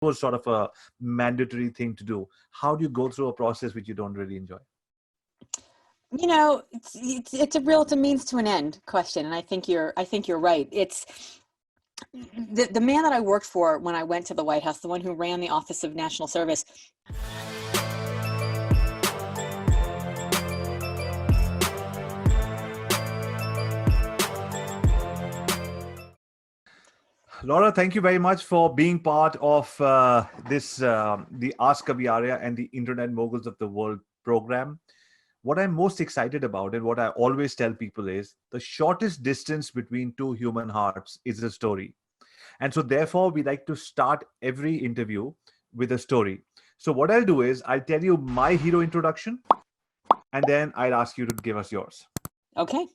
was sort of a mandatory thing to do. How do you go through a process which you don't really enjoy? You know, it's a means to an end question. And I think you're right. It's the man that I worked for when I went to the White House, the one who ran the Office of National Service. Laura, thank you very much for being part of the AskAviArya and the Internet Moguls of the World program. What I'm most excited about and what I always tell people is the shortest distance between two human hearts is a story. And so therefore, we like to start every interview with a story. So what I'll do is I'll tell you my hero introduction, and then I'll ask you to give us yours. Okay.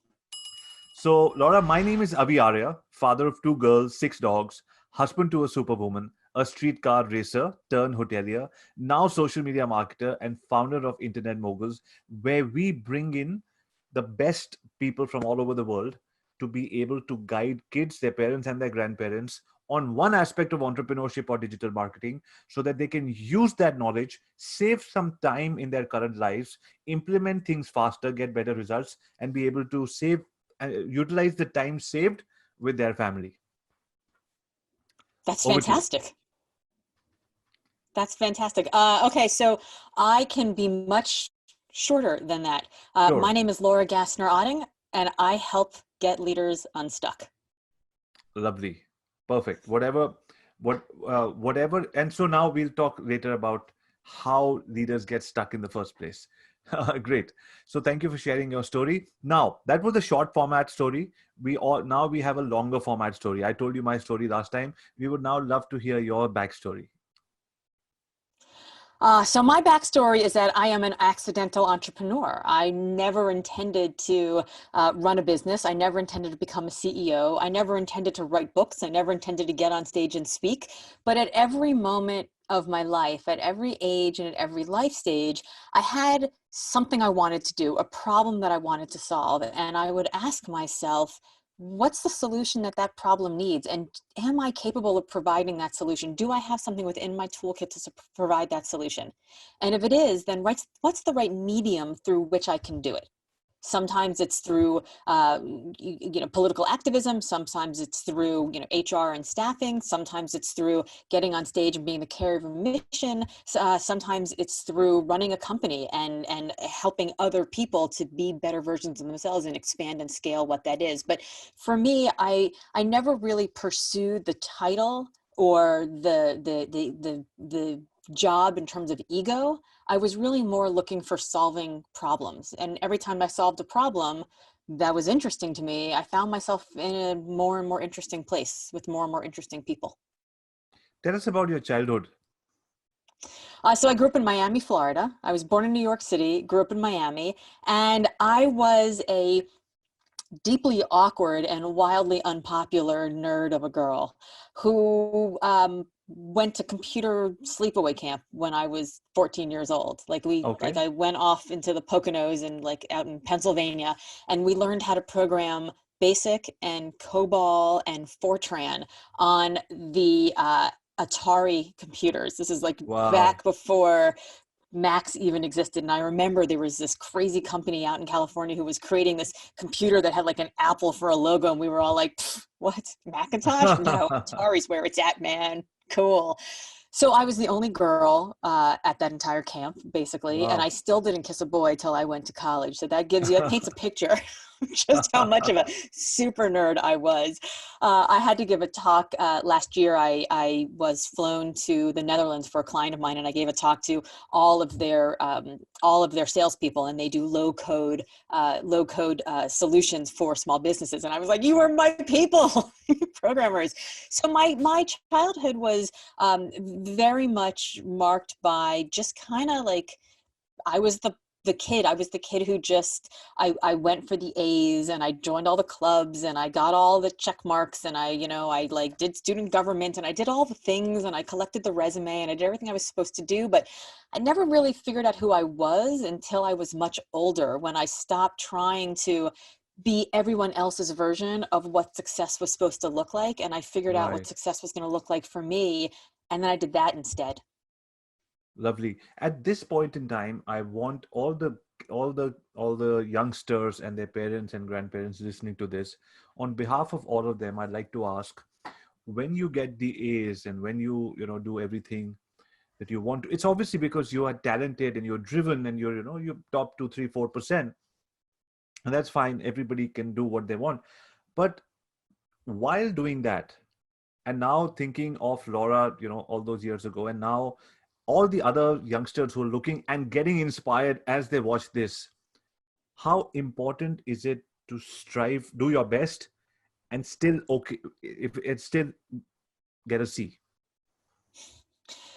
So, Laura, my name is Avi Arya, father of 2 girls, 6 dogs, husband to a superwoman, a streetcar racer turned hotelier, now social media marketer and founder of Internet Moguls, where we bring in the best people from all over the world to be able to guide kids, their parents and their grandparents on one aspect of entrepreneurship or digital marketing so that they can use that knowledge, save some time in their current lives, implement things faster, get better results, and be able to utilize the time saved with their family. That's fantastic. That's fantastic. Okay, so I can be much shorter than that. Sure. My name is Laura Gassner Otting, and I help get leaders unstuck. Lovely. Perfect. Whatever. And so now we'll talk later about how leaders get stuck in the first place. Great. So thank you for sharing your story. Now, that was a short format story. Now we have a longer format story. I told you my story last time. We would now love to hear your backstory. So my backstory is that I am an accidental entrepreneur. I never intended to run a business. I never intended to become a CEO. I never intended to write books. I never intended to get on stage and speak. But at every moment of my life, at every age and at every life stage, I had something I wanted to do, a problem that I wanted to solve. And I would ask myself, what's the solution that problem needs? And am I capable of providing that solution? Do I have something within my toolkit to provide that solution? And if it is, then what's the right medium through which I can do it? Sometimes it's through, political activism. Sometimes it's through, HR and staffing. Sometimes it's through getting on stage and being the carrier of a mission. Sometimes it's through running a company and helping other people to be better versions of themselves and expand and scale what that is. But for me, I never really pursued the title or the job in terms of ego. I was really more looking for solving problems. And every time I solved a problem that was interesting to me, I found myself in a more and more interesting place with more and more interesting people. Tell us about your childhood. So I grew up in Miami, Florida. I was born in New York City, grew up in Miami, and I was a deeply awkward and wildly unpopular nerd of a girl who went to computer sleepaway camp when I was 14 years old. I went off into the Poconos and out in Pennsylvania, and we learned how to program BASIC and COBOL and Fortran on the Atari computers. This is back before Macs even existed. And I remember there was this crazy company out in California who was creating this computer that had an apple for a logo. And we were all like, what? Macintosh? No, Atari's where it's at, man. Cool. So I was the only girl at that entire camp, basically. Wow. And I still didn't kiss a boy till I went to college. So that paints a picture just how much of a super nerd I was. I had to give a talk last year. I was flown to the Netherlands for a client of mine, and I gave a talk to all of their salespeople, and they do low code solutions for small businesses. And I was like, "You are my people, programmers." So my childhood was very much marked by just kind of I was the kid who just, I went for the A's and I joined all the clubs and I got all the check marks and I did student government and I did all the things and I collected the resume and I did everything I was supposed to do. But I never really figured out who I was until I was much older, when I stopped trying to be everyone else's version of what success was supposed to look like. And I figured out what success was going to look like for me. And then I did that instead. Lovely. At this point in time, I want all the youngsters and their parents and grandparents listening to this. On behalf of all of them, I'd like to ask, when you get the A's and when you do everything that you want to, it's obviously because you are talented and you're driven and you're top 2, 3, 4%. And that's fine. Everybody can do what they want. But while doing that, and now thinking of Laura, all those years ago, and now all the other youngsters who are looking and getting inspired as they watch this, how important is it to strive, do your best, and still okay if it's still get a C?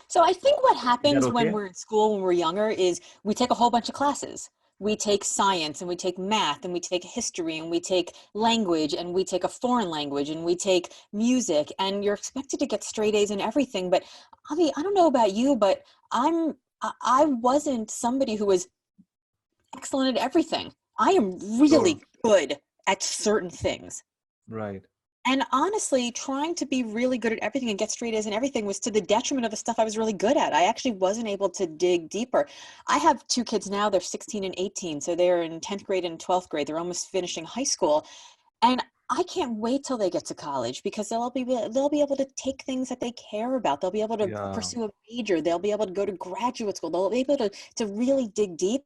So I think what Is that happens when okay? we're in school, when we're younger, is we take a whole bunch of classes. We take science and we take math and we take history and we take language and we take a foreign language and we take music, and you're expected to get straight A's in everything. But Avi, I don't know about you, but I wasn't somebody who was excellent at everything. I am Sure. really good at certain things. Right. And honestly, trying to be really good at everything and get straight A's and everything was to the detriment of the stuff I was really good at. I actually wasn't able to dig deeper. I have two kids now, they're 16 and 18. So they're in 10th grade and 12th grade. They're almost finishing high school. And I can't wait till they get to college, because they'll be able to take things that they care about. They'll be able to Yeah. pursue a major. They'll be able to go to graduate school. They'll be able to really dig deep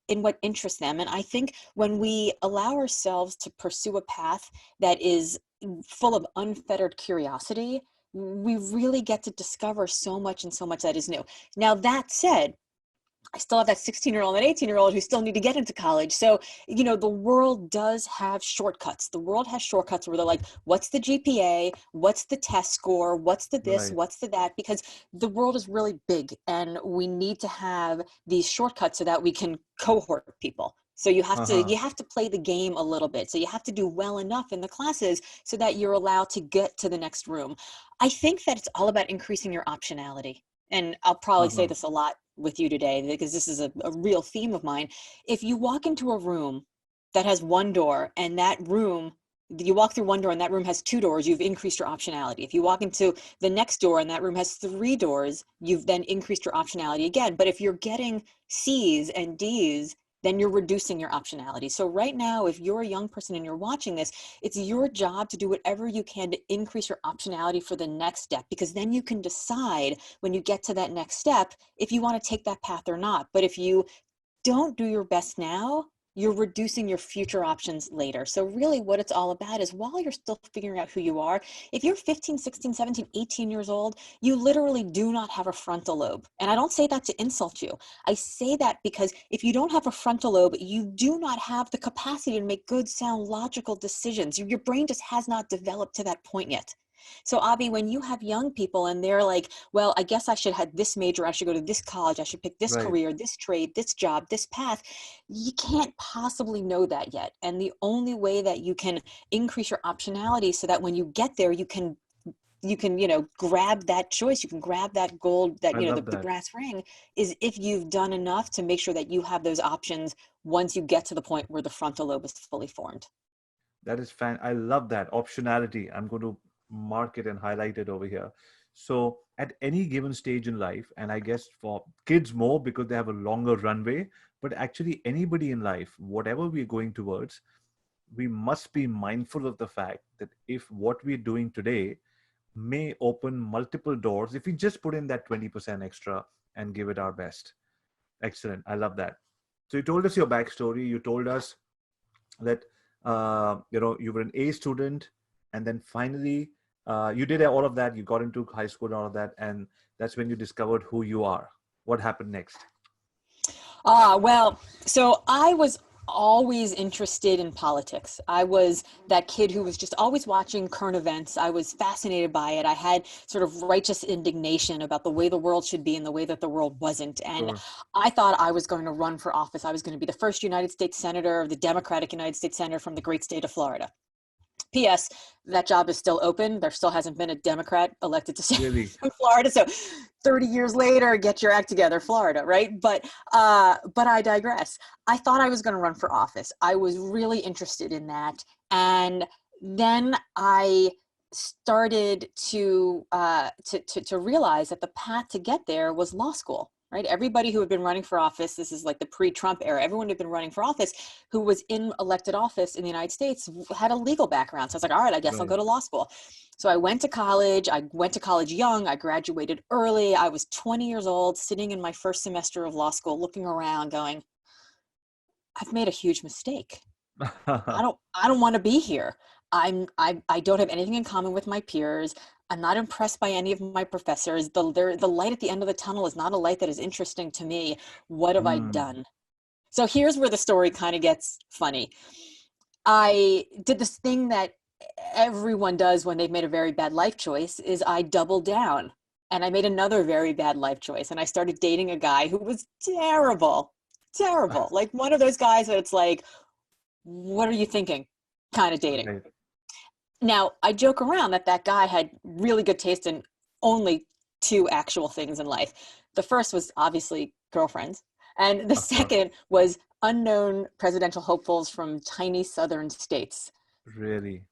in what interests them. And I think when we allow ourselves to pursue a path that is full of unfettered curiosity, we really get to discover so much and so much that is new. Now, that said, I still have that 16-year-old and 18-year-old who still need to get into college. So, the world does have shortcuts. The world has shortcuts where they're like, what's the GPA? What's the test score? What's the this? Right. What's the that? Because the world is really big and we need to have these shortcuts so that we can cohort people. So you have to Uh-huh. you have to play the game a little bit. So you have to do well enough in the classes so that you're allowed to get to the next room. I think that it's all about increasing your optionality. And I'll probably say Uh-huh. this a lot with you today, because this is a real theme of mine. If you walk into a room that has one door, and you walk through one door and that room has two doors, you've increased your optionality. If you walk into the next door and that room has three doors, you've then increased your optionality again. But if you're getting C's and D's, then you're reducing your optionality. So right now, if you're a young person and you're watching this, it's your job to do whatever you can to increase your optionality for the next step, because then you can decide when you get to that next step if you want to take that path or not. But if you don't do your best now, you're reducing your future options later. So really what it's all about is, while you're still figuring out who you are, if you're 15, 16, 17, 18 years old, you literally do not have a frontal lobe. And I don't say that to insult you. I say that because if you don't have a frontal lobe, you do not have the capacity to make good, sound, logical decisions. Your brain just has not developed to that point yet. So Avi, when you have young people and they're like, well, I guess I should have this major, I should go to this college, I should pick this Right. career, this trade, this job, this path, you can't possibly know that yet. And the only way that you can increase your optionality so that when you get there, you can grab that choice, you can grab that gold, that I the, love the that. brass ring, is if you've done enough to make sure that you have those options once you get to the point where the frontal lobe is fully formed. That is fan. I love that optionality. I'm going to mark it and highlight it over here. So at any given stage in life, and I guess for kids more because they have a longer runway, but actually anybody in life, whatever we're going towards, we must be mindful of the fact that if what we're doing today may open multiple doors, if we just put in that 20% extra and give it our best. Excellent. I love that. So you told us your backstory. You told us that you were an A student, and then finally you did all of that. You got into high school and all of that, and that's when you discovered who you are. What happened next? Well, so I was always interested in politics. I was that kid who was just always watching current events. I was fascinated by it. I had sort of righteous indignation about the way the world should be and the way that the world wasn't. And Sure. I thought I was going to run for office. I was going to be the first United States Senator, the Democratic United States Senator from the great state of Florida. P.S. That job is still open. There still hasn't been a Democrat elected to Really? in Florida. So 30 years later, get your act together, Florida, right? But I digress. I thought I was going to run for office. I was really interested in that. And then I started to realize that the path to get there was law school. Right? Everybody who had been running for office, this is like the pre-Trump era, everyone who had been running for office who was in elected office in the United States had a legal background. So I was like, all right, I guess I'll go to law school. So I went to college. I went to college young. I graduated early. I was 20 years old, sitting in my first semester of law school, looking around going, I've made a huge mistake. I don't want to be here. I don't have anything in common with my peers. I'm not impressed by any of my professors. The light at the end of the tunnel is not a light that is interesting to me. What have I done? So here's where the story kind of gets funny. I did this thing that everyone does when they've made a very bad life choice, is I doubled down, and I made another very bad life choice. And I started dating a guy who was terrible, like one of those guys that it's like, what are you thinking kind of dating. Right. Now, I joke around that guy had really good taste in only two actual things in life. The first was obviously girlfriends, and the second was unknown presidential hopefuls from tiny southern states. Really?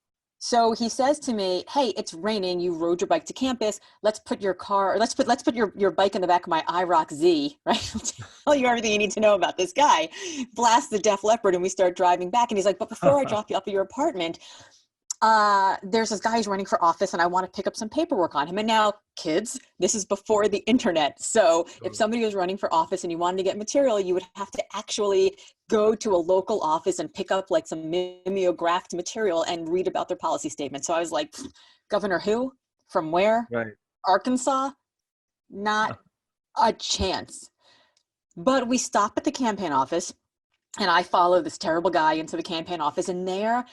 So he says to me, hey, it's raining. You rode your bike to campus. Let's put your bike in the back of my IROC Z, right? I'll tell you everything you need to know about this guy. Blast the Def Leppard, and we start driving back. And he's like, but before I drop you up at your apartment, there's this guy who's running for office, and I want to pick up some paperwork on him. And now, kids, this is before the internet. So if somebody was running for office and you wanted to get material, you would have to actually go to a local office and pick up like some mimeographed material and read about their policy statement. So I was like, Governor who? From where? Right. Arkansas? Not a chance. But we stop at the campaign office, and I follow this terrible guy into the campaign office, and there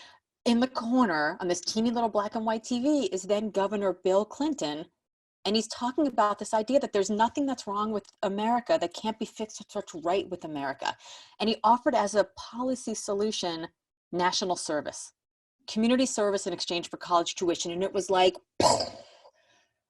in the corner on this teeny little black and white TV is then Governor Bill Clinton. And he's talking about this idea that there's nothing that's wrong with America that can't be fixed with what's right with America. And he offered as a policy solution, national service, community service in exchange for college tuition. And it was like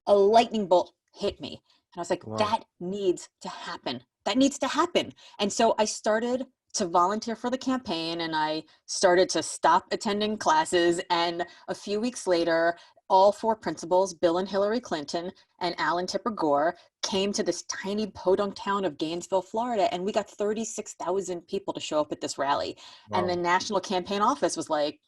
a lightning bolt hit me. And I was like, that needs to happen. That needs to happen. And so I started to volunteer for the campaign, and I started to stop attending classes. And a few weeks later, all four principals, Bill and Hillary Clinton and Alan Tipper Gore, came to this tiny podunk town of Gainesville, Florida, and we got 36,000 people to show up at this rally. Wow. And the National Campaign Office was like,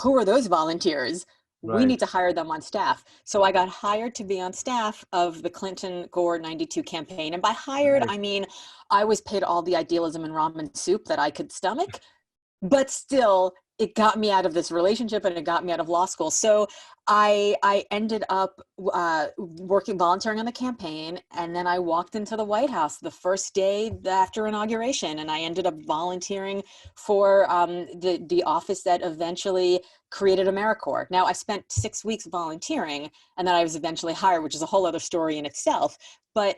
who are those volunteers? Right. We need to hire them on staff. So I got hired to be on staff of the Clinton-Gore 92 campaign. And by hired, I mean, I was paid all the idealism and ramen soup that I could stomach, but still, it got me out of this relationship and it got me out of law school. So I ended up volunteering on the campaign, and then I walked into the White House the first day after inauguration, and I ended up volunteering for the office that eventually created AmeriCorps. Now, I spent 6 weeks volunteering, and then I was eventually hired, which is a whole other story in itself. But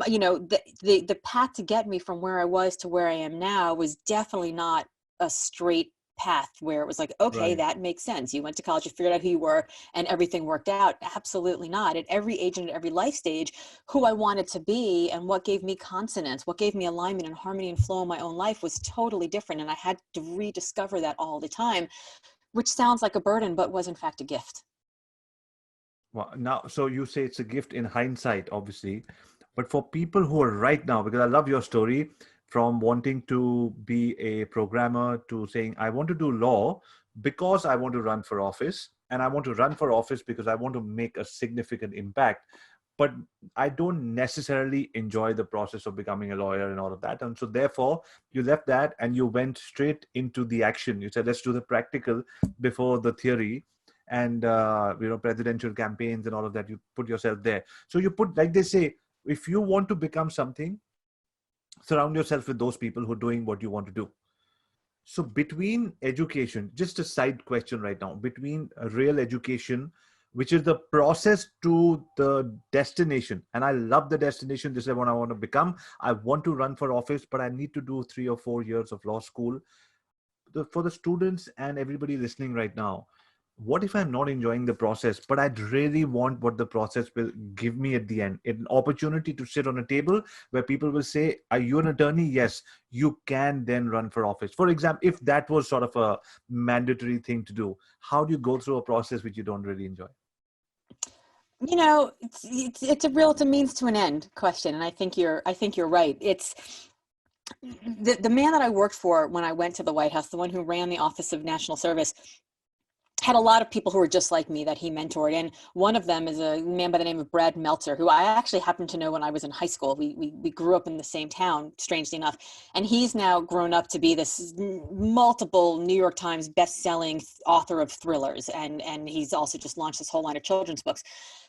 you know, the path to get me from where I was to where I am now was definitely not a straight path where it was like, okay, that makes sense. You went to college, you figured out who you were, and everything worked out. Absolutely not. At every age and at every life stage, who I wanted to be and what gave me consonance, what gave me alignment and harmony and flow in my own life was totally different. And I had to rediscover that all the time, which sounds like a burden, but was in fact a gift. Well, now, so you say it's a gift in hindsight, obviously, but for people who are right now, because I love your story, from wanting to be a programmer to saying, I want to do law because I want to run for office, and I want to run for office because I want to make a significant impact, but I don't necessarily enjoy the process of becoming a lawyer and all of that. And so therefore you left that and you went straight into the action. You said, let's do the practical before the theory. And, presidential campaigns and all of that, you put yourself there. So you put, like they say, if you want to become something, surround yourself with those people who are doing what you want to do. So between education, just a side question right now, between a real education, which is the process to the destination. And I love the destination. This is what I want to become. I want to run for office, but I need to do 3 or 4 years of law school. For the students and everybody listening right now, what if I'm not enjoying the process, but I'd really want what the process will give me at the end? An opportunity to sit on a table where people will say, are you an attorney? Yes, you can then run for office. For example, if that was sort of a mandatory thing to do, how do you go through a process which you don't really enjoy? You know, it's a means to an end question, and I think you're right. It's the man that I worked for when I went to the White House, the one who ran the Office of National Service, had a lot of people who were just like me that he mentored. And one of them is a man by the name of Brad Meltzer, who I actually happened to know when I was in high school. We grew up in the same town, strangely enough. And he's now grown up to be this multiple New York Times best-selling author of thrillers. And he's also just launched this whole line of children's books.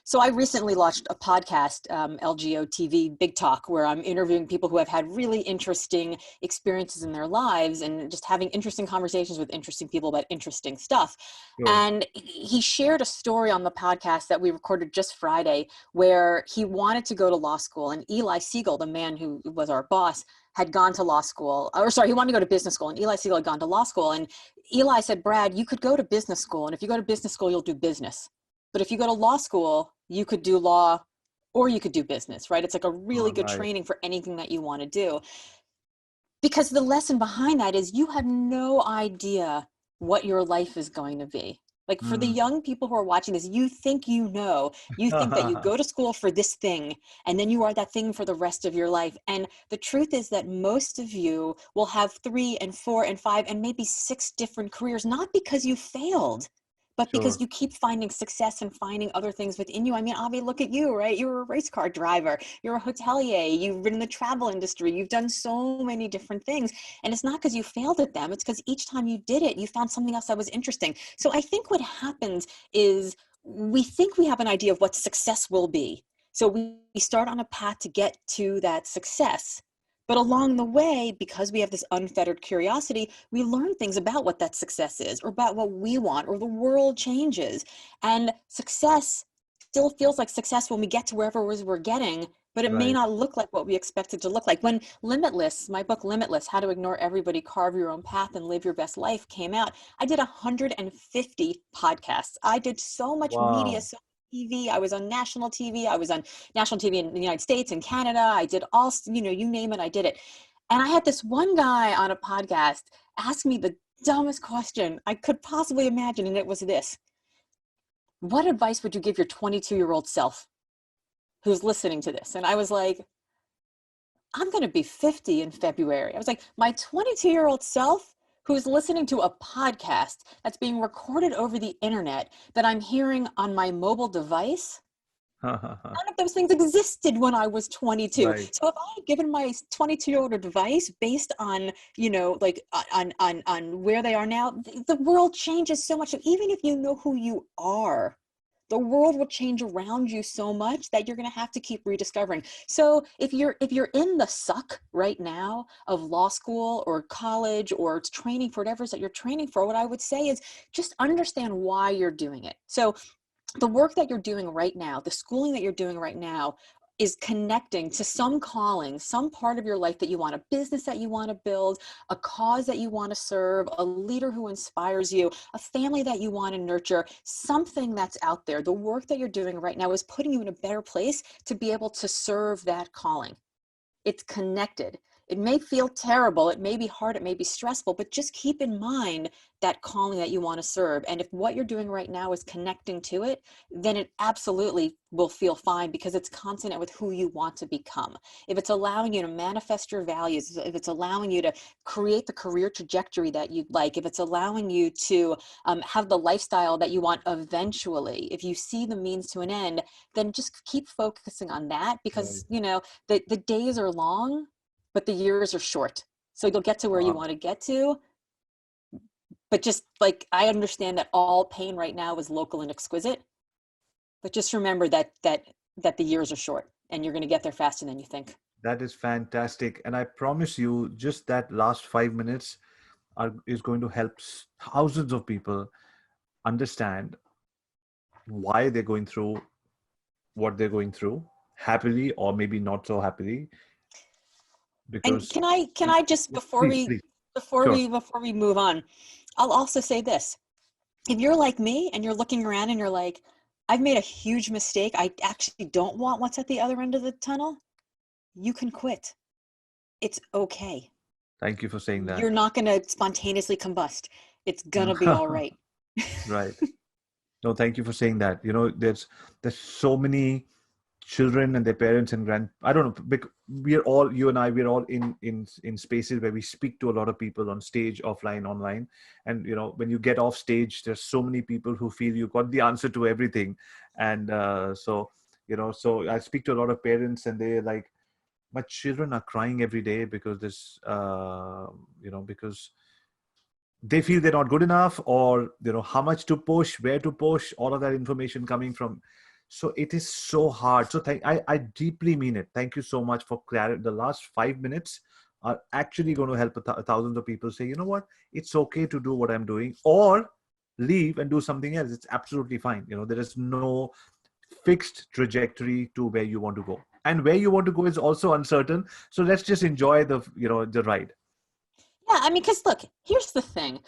So I recently launched a podcast, LGO TV Big Talk, where I'm interviewing people who have had really interesting experiences in their lives and just having interesting conversations with interesting people about interesting stuff. Sure. And he shared a story on the podcast that we recorded just Friday, where he wanted to go to law school, and Eli Siegel, the man who was our boss, had gone to law school, or sorry, he wanted to go to business school, and Eli Siegel had gone to law school. And Eli said, Brad, you could go to business school, and if you go to business school, you'll do business. But if you go to law school, you could do law or you could do business, right? It's like a really good training for anything that you want to do. Because the lesson behind that is you have no idea what your life is going to be. Like for the young people who are watching this, you think you think that you go to school for this thing and then you are that thing for the rest of your life. And the truth is that most of you will have 3 and 4 and 5 and maybe 6 different careers, not because you failed, but because you keep finding success and finding other things within you. I mean, Avi, look at you, right? You're a race car driver. You're a hotelier. You've been in the travel industry. You've done so many different things. And it's not because you failed at them. It's because each time you did it, you found something else that was interesting. So I think what happens is we think we have an idea of what success will be. So we start on a path to get to that success. But along the way, because we have this unfettered curiosity, we learn things about what that success is, or about what we want, or the world changes. And success still feels like success when we get to wherever it is we're getting, but it may not look like what we expect it to look like. When Limitless, my book Limitless, How to Ignore Everybody, Carve Your Own Path, and Live Your Best Life came out, I did 150 podcasts. I did so much media, so TV. I was on national TV. I was on national TV in the United States and Canada. I did all, you name it, I did it. And I had this one guy on a podcast ask me the dumbest question I could possibly imagine. And it was this: what advice would you give your 22-year-old self who's listening to this? And I was like, I'm going to be 50 in February. I was like, my 22-year-old self who's listening to a podcast that's being recorded over the internet that I'm hearing on my mobile device. None of those things existed when I was 22. So if I had given my 22-year-old advice based on, on where they are now, the world changes so much. Even if you know who you are, the world will change around you so much that you're going to have to keep rediscovering. So if you're in the suck right now of law school or college or training for whatever it is that you're training for, what I would say is just understand why you're doing it. So the work that you're doing right now, the schooling that you're doing right now, is connecting to some calling, some part of your life that you want, a business that you want to build, a cause that you want to serve, a leader who inspires you, a family that you want to nurture, something that's out there. The work that you're doing right now is putting you in a better place to be able to serve that calling. It's connected. It may feel terrible, it may be hard, it may be stressful, but just keep in mind that calling that you want to serve. And if what you're doing right now is connecting to it, then it absolutely will feel fine because it's consonant with who you want to become. If it's allowing you to manifest your values, if it's allowing you to create the career trajectory that you'd like, if it's allowing you to have the lifestyle that you want eventually, if you see the means to an end, then just keep focusing on that because, the days are long, but the years are short. So you'll get to where you want to get to. But just like, I understand that all pain right now is local and exquisite, but just remember that the years are short and you're going to get there faster than you think. That is fantastic. And I promise you, just that last 5 minutes is going to help thousands of people understand why they're going through what they're going through, happily or maybe not so happily. Because and can I just before please. we move on, I'll also say this: If you're like me and you're looking around and you're like, I've made a huge mistake, I actually don't want what's at the other end of the tunnel, you can quit. It's okay. Thank you for saying You're that. not going to spontaneously combust. It's going to be all right. Right. No, thank you for saying that. There's so many children and their parents and I don't know, we're all, you and I, we're all in spaces where we speak to a lot of people on stage, offline, online. And when you get off stage, there's so many people who feel you got the answer to everything. And so I speak to a lot of parents, and they're like, my children are crying every day because because they feel they're not good enough, or how much to push, where to push, all of that information coming from. So it is so hard. So I deeply mean it. Thank you so much for clarity. The last 5 minutes are actually going to help thousands of people say, you know what, it's okay to do what I'm doing, or leave and do something else. It's absolutely fine. There is no fixed trajectory to where you want to go, and where you want to go is also uncertain. So let's just enjoy the ride. Yeah, I mean, because look, here's the thing.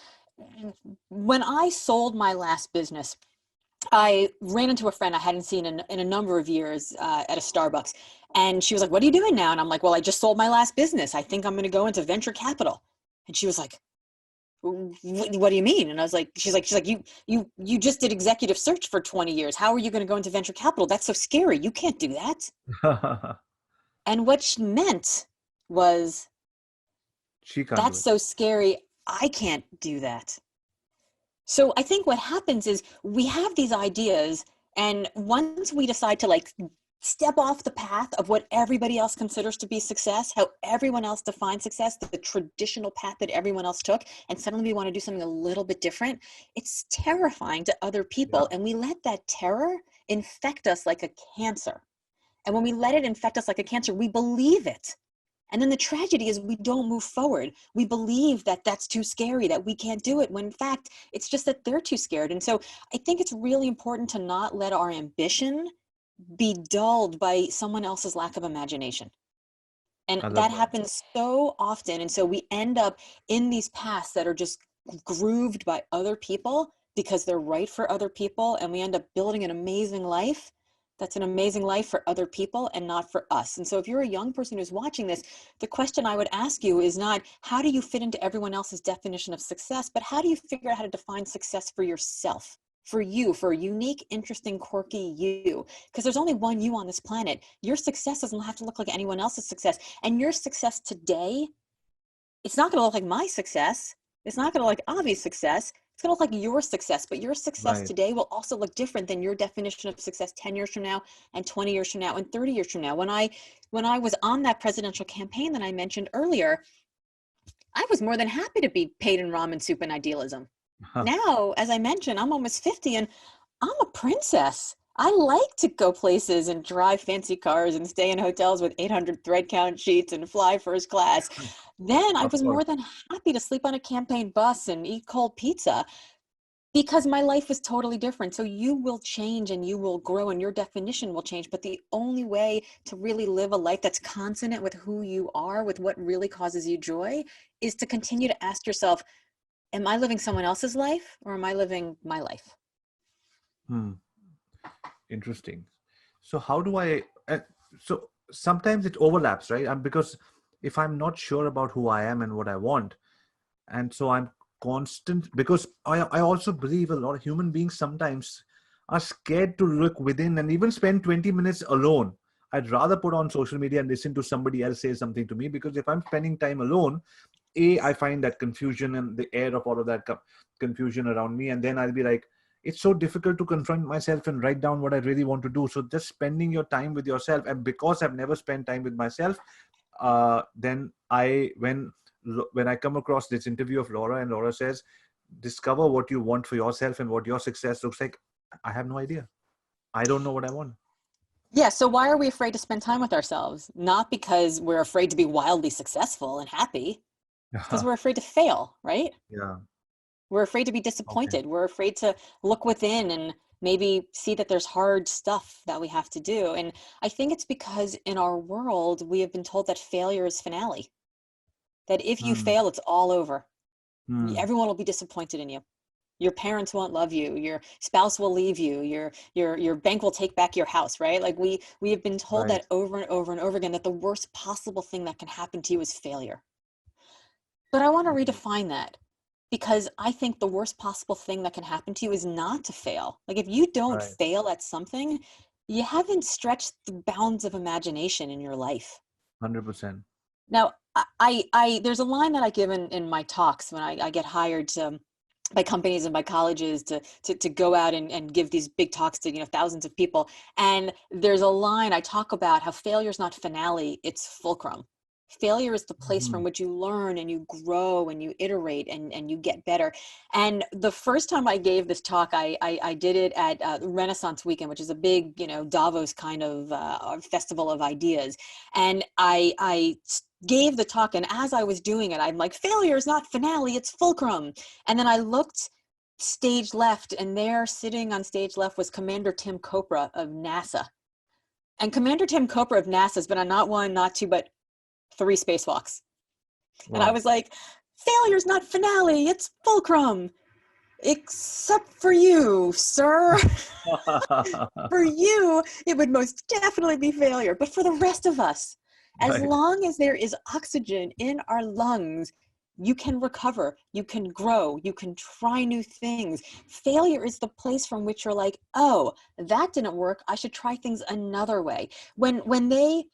When I sold my last business, I ran into a friend I hadn't seen in a number of years at a Starbucks. And she was like, what are you doing now? And I'm like, well, I just sold my last business. I think I'm going to go into venture capital. And she was like, what do you mean? And I was like, she's like, you just did executive search for 20 years. How are you going to go into venture capital? That's so scary. You can't do that. And what she meant was, She can't do that's it. so scary. I can't do that. So I think what happens is we have these ideas, and once we decide to like step off the path of what everybody else considers to be success, how everyone else defines success, the traditional path that everyone else took, and suddenly we want to do something a little bit different, it's terrifying to other Yeah. people. And we let that terror infect us like a cancer. And when we let it infect us like a cancer, we believe it. And then the tragedy is we don't move forward. We believe that that's too scary, that we can't do it, when in fact, it's just that they're too scared. And so I think it's really important to not let our ambition be dulled by someone else's lack of imagination. And I love that that. happens so often. And so we end up in these paths that are just grooved by other people because they're right for other people. And we end up building an amazing life that's an amazing life for other people and not for us. And so if you're a young person who's watching this, the question I would ask you is not how do you fit into everyone else's definition of success, but how do you figure out how to define success for yourself, for you, for a unique, interesting, quirky you? Because there's only one you on this planet. Your success doesn't have to look like anyone else's success. And your success today, it's not going to look like my success. It's not going to look like Avi's success. It's going to look like your success, but your success Right. today will also look different than your definition of success 10 years from now and 20 years from now and 30 years from now. When I was on that presidential campaign that I mentioned earlier, I was more than happy to be paid in ramen soup and idealism. Now, as I mentioned, I'm almost 50 and I'm a princess. I like to go places and drive fancy cars and stay in hotels with 800 thread count sheets and fly first class. Then I Of was course. more than happy to sleep on a campaign bus and eat cold pizza because my life was totally different. So you will change and you will grow and your definition will change. But the only way to really live a life that's consonant with who you are, with what really causes you joy, is to continue to ask yourself, am I living someone else's life or am I living my life? Hmm. Interesting. So how do so sometimes it overlaps, right? Because if I'm not sure about who I am and what I want, and so I'm constant, because I also believe a lot of human beings sometimes are scared to look within and even spend 20 minutes alone. I'd rather put on social media and listen to somebody else say something to me, because if I'm spending time alone, I find that confusion and the air of all of that confusion around me. And then I'll be like, it's so difficult to confront myself and write down what I really want to do. So just spending your time with yourself. And because I've never spent time with myself, then when I come across this interview of Laura, and Laura says, discover what you want for yourself and what your success looks like, I have no idea. I don't know what I want. Yeah, so why are we afraid to spend time with ourselves? Not because we're afraid to be wildly successful and happy. It's because we're afraid to fail, right? Yeah. We're afraid to be Okay. disappointed. We're afraid to look within and maybe see that there's hard stuff that we have to do. And I think it's because in our world, we have been told that failure is finale, that if you Hmm. fail, it's all over. Hmm. Everyone will be disappointed in you. Your parents won't love you. Your spouse will leave you. Your bank will take back your house, right? Like we have been told Right. that over and over and over again, that the worst possible thing that can happen to you is failure. But I want to redefine that, because I think the worst possible thing that can happen to you is not to fail. Like if you don't Right. fail at something, you haven't stretched the bounds of imagination in your life. 100%. Now, there's a line that I give in my talks when I get hired by companies and by colleges to go out and give these big talks to, thousands of people. And there's a line I talk about how failure is not finale, it's fulcrum. Failure is the place Mhm. from which you learn and you grow and you iterate and you get better. And the first time I gave this talk, I did it at Renaissance Weekend, which is a big, Davos kind of festival of ideas. And I gave the talk, and as I was doing it, I'm like, failure is not finale, it's fulcrum. And then I looked stage left, and there sitting on stage left was Commander Tim Kopra of NASA. And Commander Tim Kopra of NASA has been on not one, not two, but 3 spacewalks. And I Wow. was like, failure's not finale, it's fulcrum. Except for you, sir. For you, it would most definitely be failure. But for the rest of us, as Right. long as there is oxygen in our lungs, you can recover, you can grow, you can try new things. Failure is the place from which you're like, oh, that didn't work, I should try things another way. When they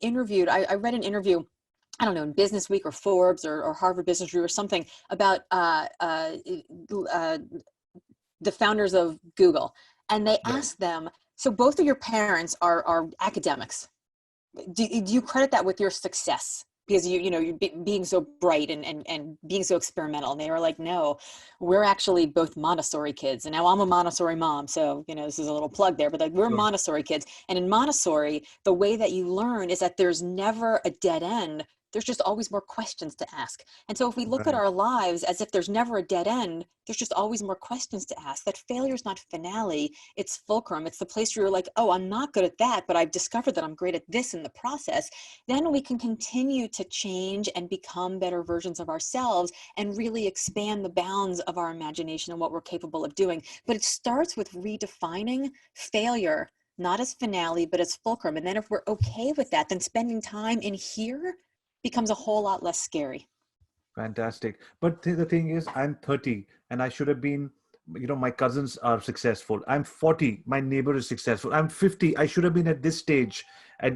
interviewed, I read an interview, I don't know, in Business Week or Forbes or Harvard Business Review or something about the founders of Google. And they Right. asked them, so both of your parents are academics. Do you credit that with your success? Because you're being so bright and being so experimental. And they were like, no, we're actually both Montessori kids. And now I'm a Montessori mom. So, this is a little plug there, but like we're Sure. Montessori kids. And in Montessori, the way that you learn is that there's never a dead end. There's just always more questions to ask. And so if we look at Right. our lives as if there's never a dead end, there's just always more questions to ask. That failure is not finale, it's fulcrum. It's the place where you're like, oh, I'm not good at that, but I've discovered that I'm great at this in the process. Then we can continue to change and become better versions of ourselves and really expand the bounds of our imagination and what we're capable of doing. But it starts with redefining failure, not as finale, but as fulcrum. And then if we're okay with that, then spending time in here becomes a whole lot less scary. Fantastic. But the thing is, I'm 30 and I should have been, my cousins are successful. I'm 40, my neighbor is successful. I'm 50, I should have been at this stage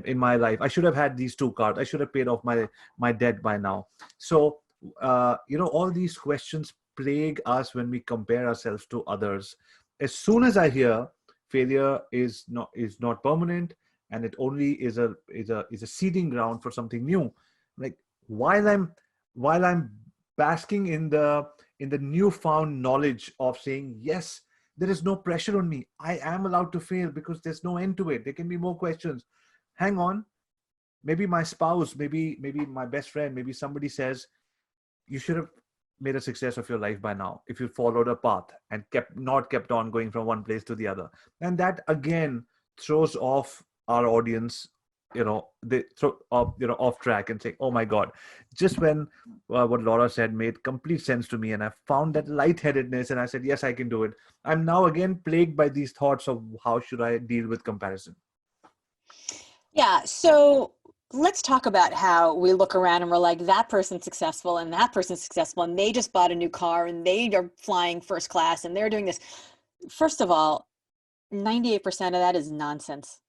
in my life. I should have had these 2 cars. I should have paid off my debt by now. So, all these questions plague us when we compare ourselves to others. As soon as I hear failure is not permanent and it only is a seeding ground for something new, like while I'm basking in the newfound knowledge of saying, yes, there is no pressure on me, I am allowed to fail because there's no end to it, there can be more questions. Hang on, maybe my spouse, maybe my best friend, maybe somebody says, you should have made a success of your life by now if you followed a path and kept on going from one place to the other. And that again throws off our audience. They throw off track and say, oh my god, just when what Laura said made complete sense to me, and I found that lightheadedness and I said, yes, I can do it. I'm now again plagued by these thoughts of how should I deal with comparison. Yeah. So let's talk about how we look around and we're like, that person's successful and that person's successful and they just bought a new car and they are flying first class and they're doing this. First of all, 98% of that is nonsense.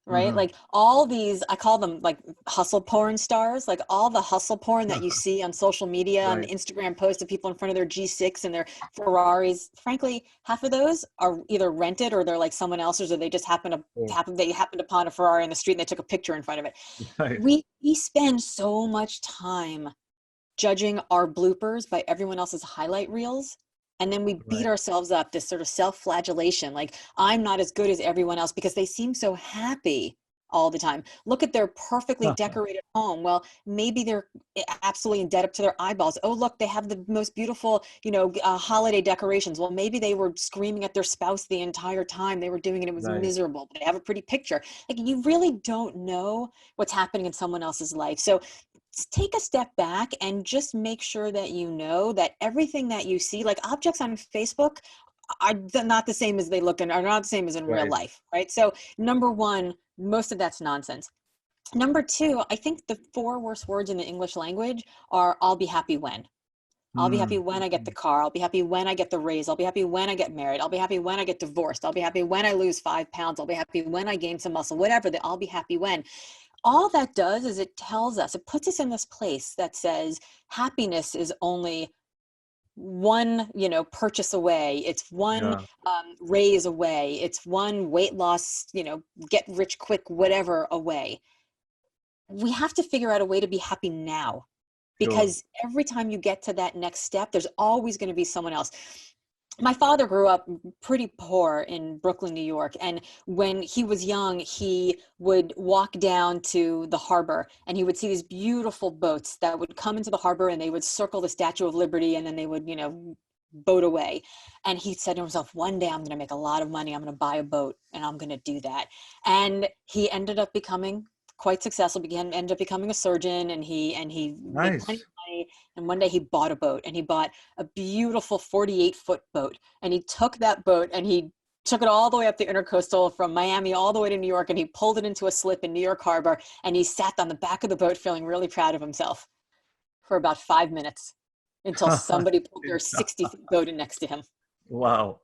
Right? Mm-hmm. Like all these, I call them like hustle porn stars, like all the hustle porn that you see on social media, on Right. Instagram posts of people in front of their G6 and their Ferraris. Frankly, half of those are either rented or they're like someone else's, or they just Oh, they happened upon a Ferrari in the street and they took a picture in front of it. right. We spend so much time judging our bloopers by everyone else's highlight reels. And then we beat Right. ourselves up, this sort of self-flagellation, like I'm not as good as everyone else because they seem so happy all the time. Look at their perfectly decorated home. Well, maybe they're absolutely in debt up to their eyeballs. Oh, look, they have the most beautiful, holiday decorations. Well, maybe they were screaming at their spouse the entire time they were doing it. It was Right. miserable, but they have a pretty picture. Like you really don't know what's happening in someone else's life. So take a step back and just make sure that you know that everything that you see, like objects on Facebook, are not the same as they look and are not the same as in real Right. life, right? So number one, most of that's nonsense. Number two, I think the four worst words in the English language are "I'll be happy when." I'll be happy Hmm. when I get the car. I'll be happy when I get the raise. I'll be happy when I get married. I'll be happy when I get divorced. I'll be happy when I lose 5 pounds. I'll be happy when I gain some muscle, whatever the I'll be happy when. All that does is it tells us, it puts us in this place that says happiness is only one, purchase away. It's one Yeah. raise away. It's one weight loss, get rich quick, whatever away. We have to figure out a way to be happy now, Sure. because every time you get to that next step, there's always going to be someone else. My father grew up pretty poor in Brooklyn, New York. And when he was young, he would walk down to the harbor and he would see these beautiful boats that would come into the harbor and they would circle the Statue of Liberty and then they would, boat away. And he said to himself, one day I'm going to make a lot of money. I'm going to buy a boat and I'm going to do that. And he ended up becoming quite successful, ended up becoming a surgeon, and he made plenty Nice. of money. And one day he bought a boat, and he bought a beautiful 48-foot boat. And he took that boat and he took it all the way up the intercoastal from Miami all the way to New York, and he pulled it into a slip in New York Harbor, and he sat on the back of the boat feeling really proud of himself for about 5 minutes until somebody pulled their 60-foot boat in next to him. Wow.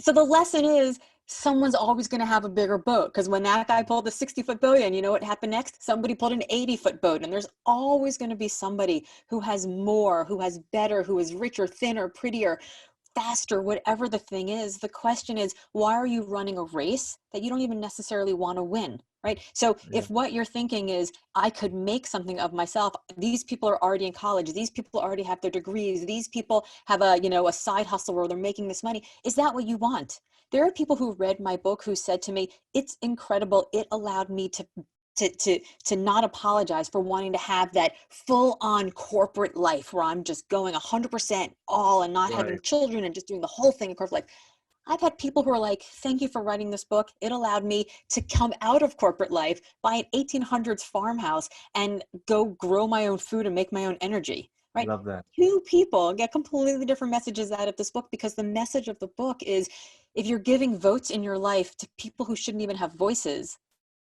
So the lesson is someone's always going to have a bigger boat, because when that guy pulled the 60-foot boat in, you know what happened next? Somebody pulled an 80-foot boat, and there's always going to be somebody who has more, who has better, who is richer, thinner, prettier, faster, whatever the thing is. The question is, why are you running a race that you don't even necessarily want to win? Right? So Yeah. if what you're thinking is, I could make something of myself, these people are already in college, these people already have their degrees, these people have a side hustle where they're making this money. Is that what you want? There are people who read my book who said to me, it's incredible. It allowed me to not apologize for wanting to have that full on corporate life where I'm just going 100% all and not having Right. children and just doing the whole thing in corporate life. I've had people who are like, thank you for writing this book. It allowed me to come out of corporate life, buy an 1800s farmhouse, and go grow my own food and make my own energy, right? Love that. Two people get completely different messages out of this book, because the message of the book is, if you're giving votes in your life to people who shouldn't even have voices,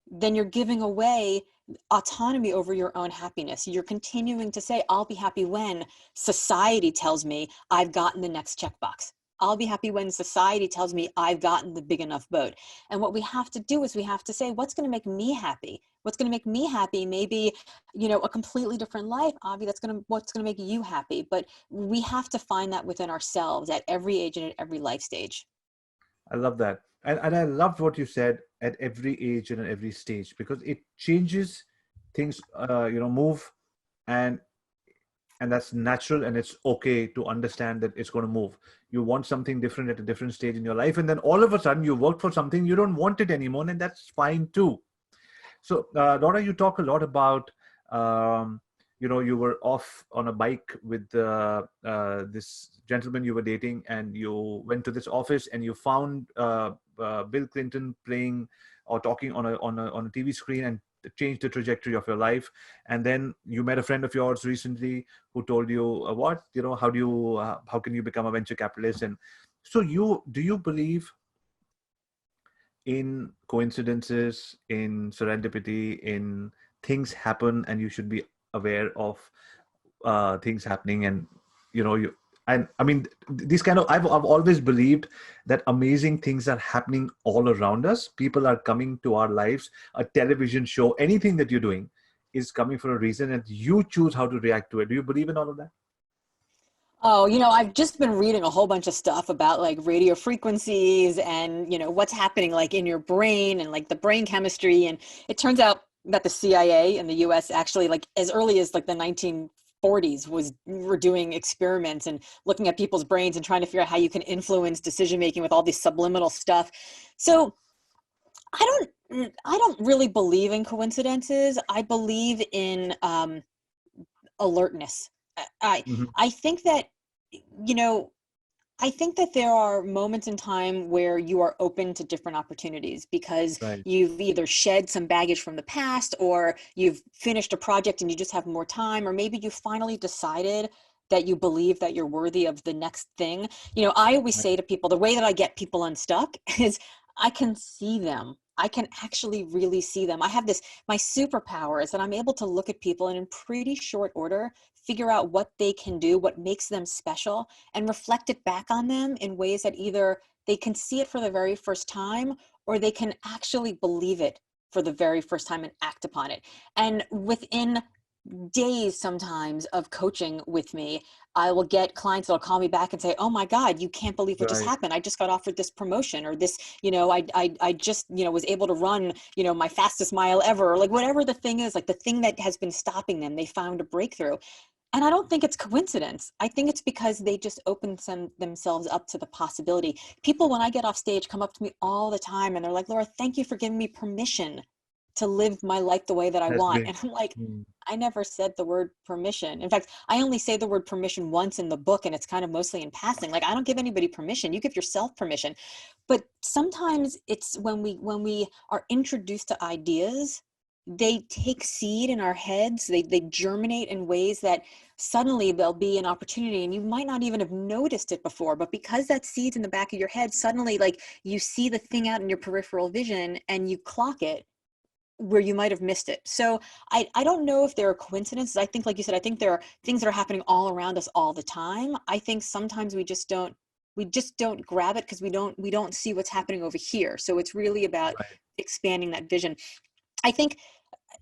then you're giving away autonomy over your own happiness. You're continuing to say, I'll be happy when society tells me I've gotten the next checkbox. I'll be happy when society tells me I've gotten the big enough boat. And what we have to do is we have to say, what's going to make me happy? What's going to make me happy? Maybe, a completely different life, Avi, what's going to make you happy. But we have to find that within ourselves at every age and at every life stage. I love that. And I loved what you said, at every age and at every stage, because it changes things, move, and that's natural, and it's okay to understand that it's going to move. You want something different at a different stage in your life, and then all of a sudden you work for something you don't want it anymore, and that's fine too. So, Laura, you talk a lot about, you were off on a bike with this gentleman you were dating, and you went to this office and you found Bill Clinton playing or talking on a TV screen, and changed the trajectory of your life. And then you met a friend of yours recently who told you, how can you become a venture capitalist? And so, do you believe in coincidences, in serendipity, in things happen, and you should be aware of things happening? And you and I mean, these kind of, I've always believed that amazing things are happening all around us. People are coming to our lives. A television show, anything that you're doing is coming for a reason, and you choose how to react to it. Do you believe in all of that? Oh, I've just been reading a whole bunch of stuff about like radio frequencies and, what's happening like in your brain and like the brain chemistry. And it turns out that the CIA in the US actually, like as early as like the 1940s, were doing experiments and looking at people's brains and trying to figure out how you can influence decision making with all this subliminal stuff. So I don't really believe in coincidences. I believe in alertness. I Hmm. I think that, you know I think that there are moments in time where you are open to different opportunities because Right. you've either shed some baggage from the past, or you've finished a project and you just have more time, or maybe you finally decided that you believe that you're worthy of the next thing. I always Right. say to people, the way that I get people unstuck is I can see them. I can actually really see them. I have my superpower is that I'm able to look at people and in pretty short order, figure out what they can do, what makes them special, and reflect it back on them in ways that either they can see it for the very first time, or they can actually believe it for the very first time and act upon it. And within days sometimes of coaching with me, I will get clients that'll call me back and say, oh my God, you can't believe what just Right. happened. I just got offered this promotion, or this, I just, was able to run, my fastest mile ever, or like whatever the thing is, like the thing that has been stopping them, they found a breakthrough. And I don't think it's coincidence. I think it's because they just opened themselves up to the possibility. People, when I get off stage, come up to me all the time and they're like, Laura, thank you for giving me permission to live my life the way that I That's want. great. And I'm like, Hmm. I never said the word permission. In fact, I only say the word permission once in the book, and it's kind of mostly in passing. Like, I don't give anybody permission. You give yourself permission. But sometimes it's when we are introduced to ideas, they take seed in our heads. They germinate in ways that suddenly there'll be an opportunity, and you might not even have noticed it before, but because that seed's in the back of your head, suddenly like you see the thing out in your peripheral vision and you clock it where you might have missed it. So I don't know if there are coincidences. I think, like you said, I think there are things that are happening all around us all the time. I think sometimes we just don't grab it because we don't see what's happening over here. So it's really about Right. expanding that vision. I think,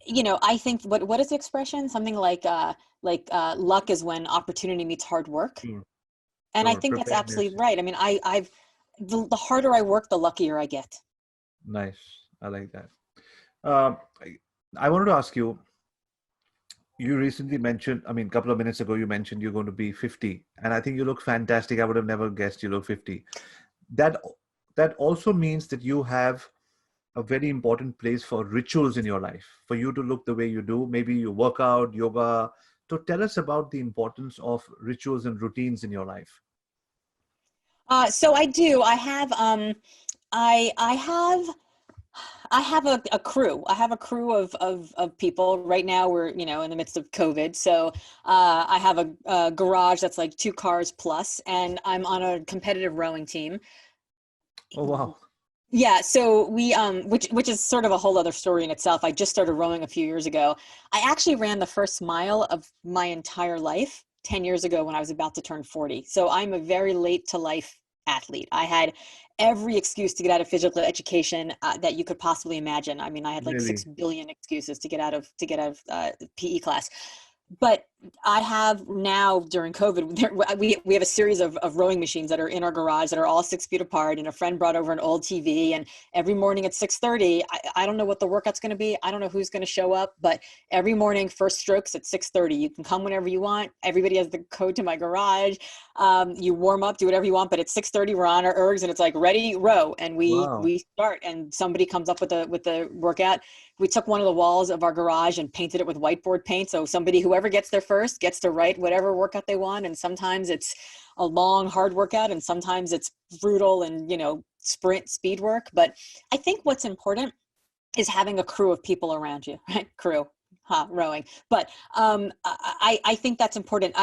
I think what is the expression? Something like luck is when opportunity meets hard work. Sure. And I Sure. think that's Preparedness. absolutely right. I mean, the harder I work, the luckier I get. Nice. I like that. Um, I, I wanted to ask you, you recently mentioned, I mean, a couple of minutes ago, you mentioned you're going to be 50, and I think you look fantastic. I would have never guessed you look 50. That that also means that you have a very important place for rituals in your life, for you to look the way you do. Maybe you work out, yoga. So tell us about the importance of rituals and routines in your life. So I do. I have a crew. I have a crew of people. Right now we're, in the midst of COVID. So I have a garage that's like 2 cars plus, and I'm on a competitive rowing team. Oh, wow. Yeah, so which is sort of a whole other story in itself. I just started rowing a few years ago. I actually ran the first mile of my entire life 10 years ago when I was about to turn 40. So I'm a very late to life athlete. I had every excuse to get out of physical education that you could possibly imagine. I mean, I had like six Really? billion excuses to get out of PE class. But I have now, during COVID, we have a series of rowing machines that are in our garage that are all 6 feet apart. And a friend brought over an old TV. And every morning at 6:30, I don't know what the workout's going to be. I don't know who's going to show up. But every morning, first strokes at 6:30. You can come whenever you want. Everybody has the code to my garage. You warm up, do whatever you want. But at 6:30, we're on our ergs, and it's like, ready, row. And we Wow. we start. And somebody comes up with the workout. We took one of the walls of our garage and painted it with whiteboard paint. So whoever gets there first gets to write whatever workout they want. And sometimes it's a long, hard workout, and sometimes it's brutal and, sprint speed work. But I think what's important is having a crew of people around you, right? Crew. Rowing. But I think that's important.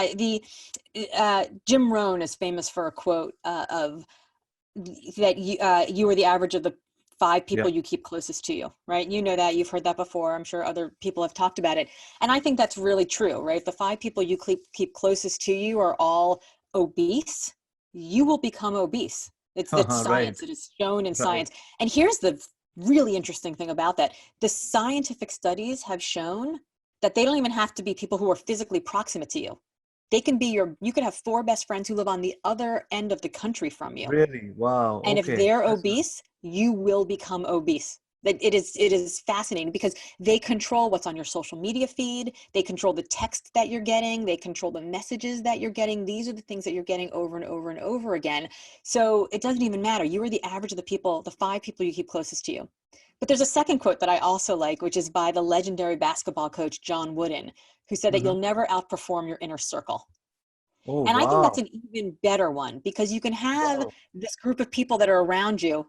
Jim Rohn is famous for a quote of that you are the average of the 5 people Yeah. you keep closest to you, right? You know that, you've heard that before. I'm sure other people have talked about it. And I think that's really true, right? If the 5 people you keep closest to you are all obese, you will become obese. It's Right. science. It is shown in Right. science. And here's the really interesting thing about that. The scientific studies have shown that they don't even have to be people who are physically proximate to you. They can be you could have 4 best friends who live on the other end of the country from you. Really? Wow. And if Okay. they're That's nice. obese, you will become obese. That it is fascinating because they control what's on your social media feed. They control the text that you're getting. They control the messages that you're getting. These are the things that you're getting over and over and over again. So it doesn't even matter. You are the average of the 5 people you keep closest to you. But there's a second quote that I also like, which is by the legendary basketball coach, John Wooden, who said that Hmm. you'll never outperform your inner circle. Oh, And I think that's wow. an even better one, because you can have Wow. this group of people that are around you.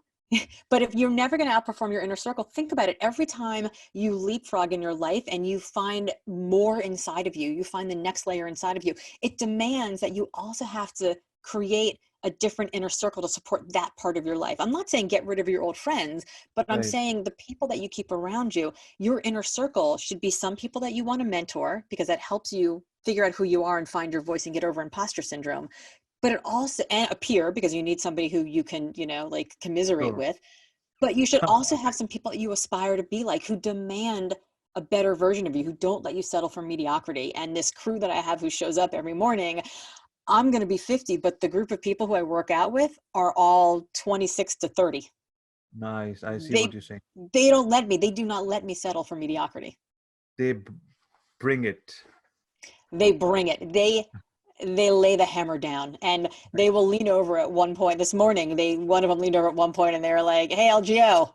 But if you're never going to outperform your inner circle, think about it. Every time you leapfrog in your life and you find more inside of you, you find the next layer inside of you, it demands that you also have to create a different inner circle to support that part of your life. I'm not saying get rid of your old friends, but I'm Right. saying the people that you keep around you, your inner circle should be some people that you want to mentor, because that helps you figure out who you are and find your voice and get over imposter syndrome. But it also, and a peer, because you need somebody who you can, like commiserate Sure. with. But you should also have some people that you aspire to be like, who demand a better version of you, who don't let you settle for mediocrity. And this crew that I have who shows up every morning, I'm going to be 50, but the group of people who I work out with are all 26 to 30. Nice. I see what They you're saying. they do not let me settle for mediocrity. They bring it. They bring it. They lay the hammer down, and they will lean over at one point. This morning, one of them leaned over at one point and they were like, "Hey, LGO,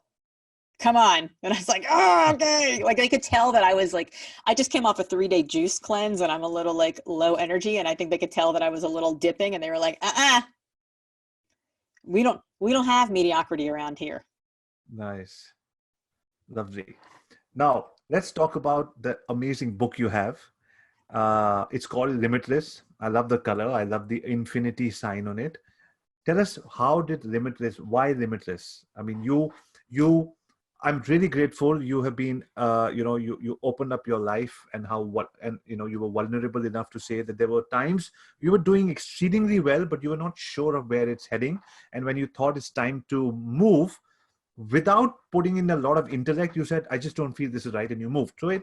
come on." And I was like, "Oh, okay." Like, they could tell that I was like, I just came off a 3-day juice cleanse and I'm a little like low energy. And I think they could tell that I was a little dipping, and they were like, we don't have mediocrity around here. Nice. Lovely. Now, let's talk about the amazing book you have. It's called Limitless. I love the color. I love the infinity sign on it. Tell us, how did Limitless, why Limitless? I mean, I'm really grateful you have been, you opened up your life, and you were vulnerable enough to say that there were times you were doing exceedingly well, but you were not sure of where it's heading. And when you thought it's time to move, without putting in a lot of intellect, you said, I just don't feel this is right, and you moved. So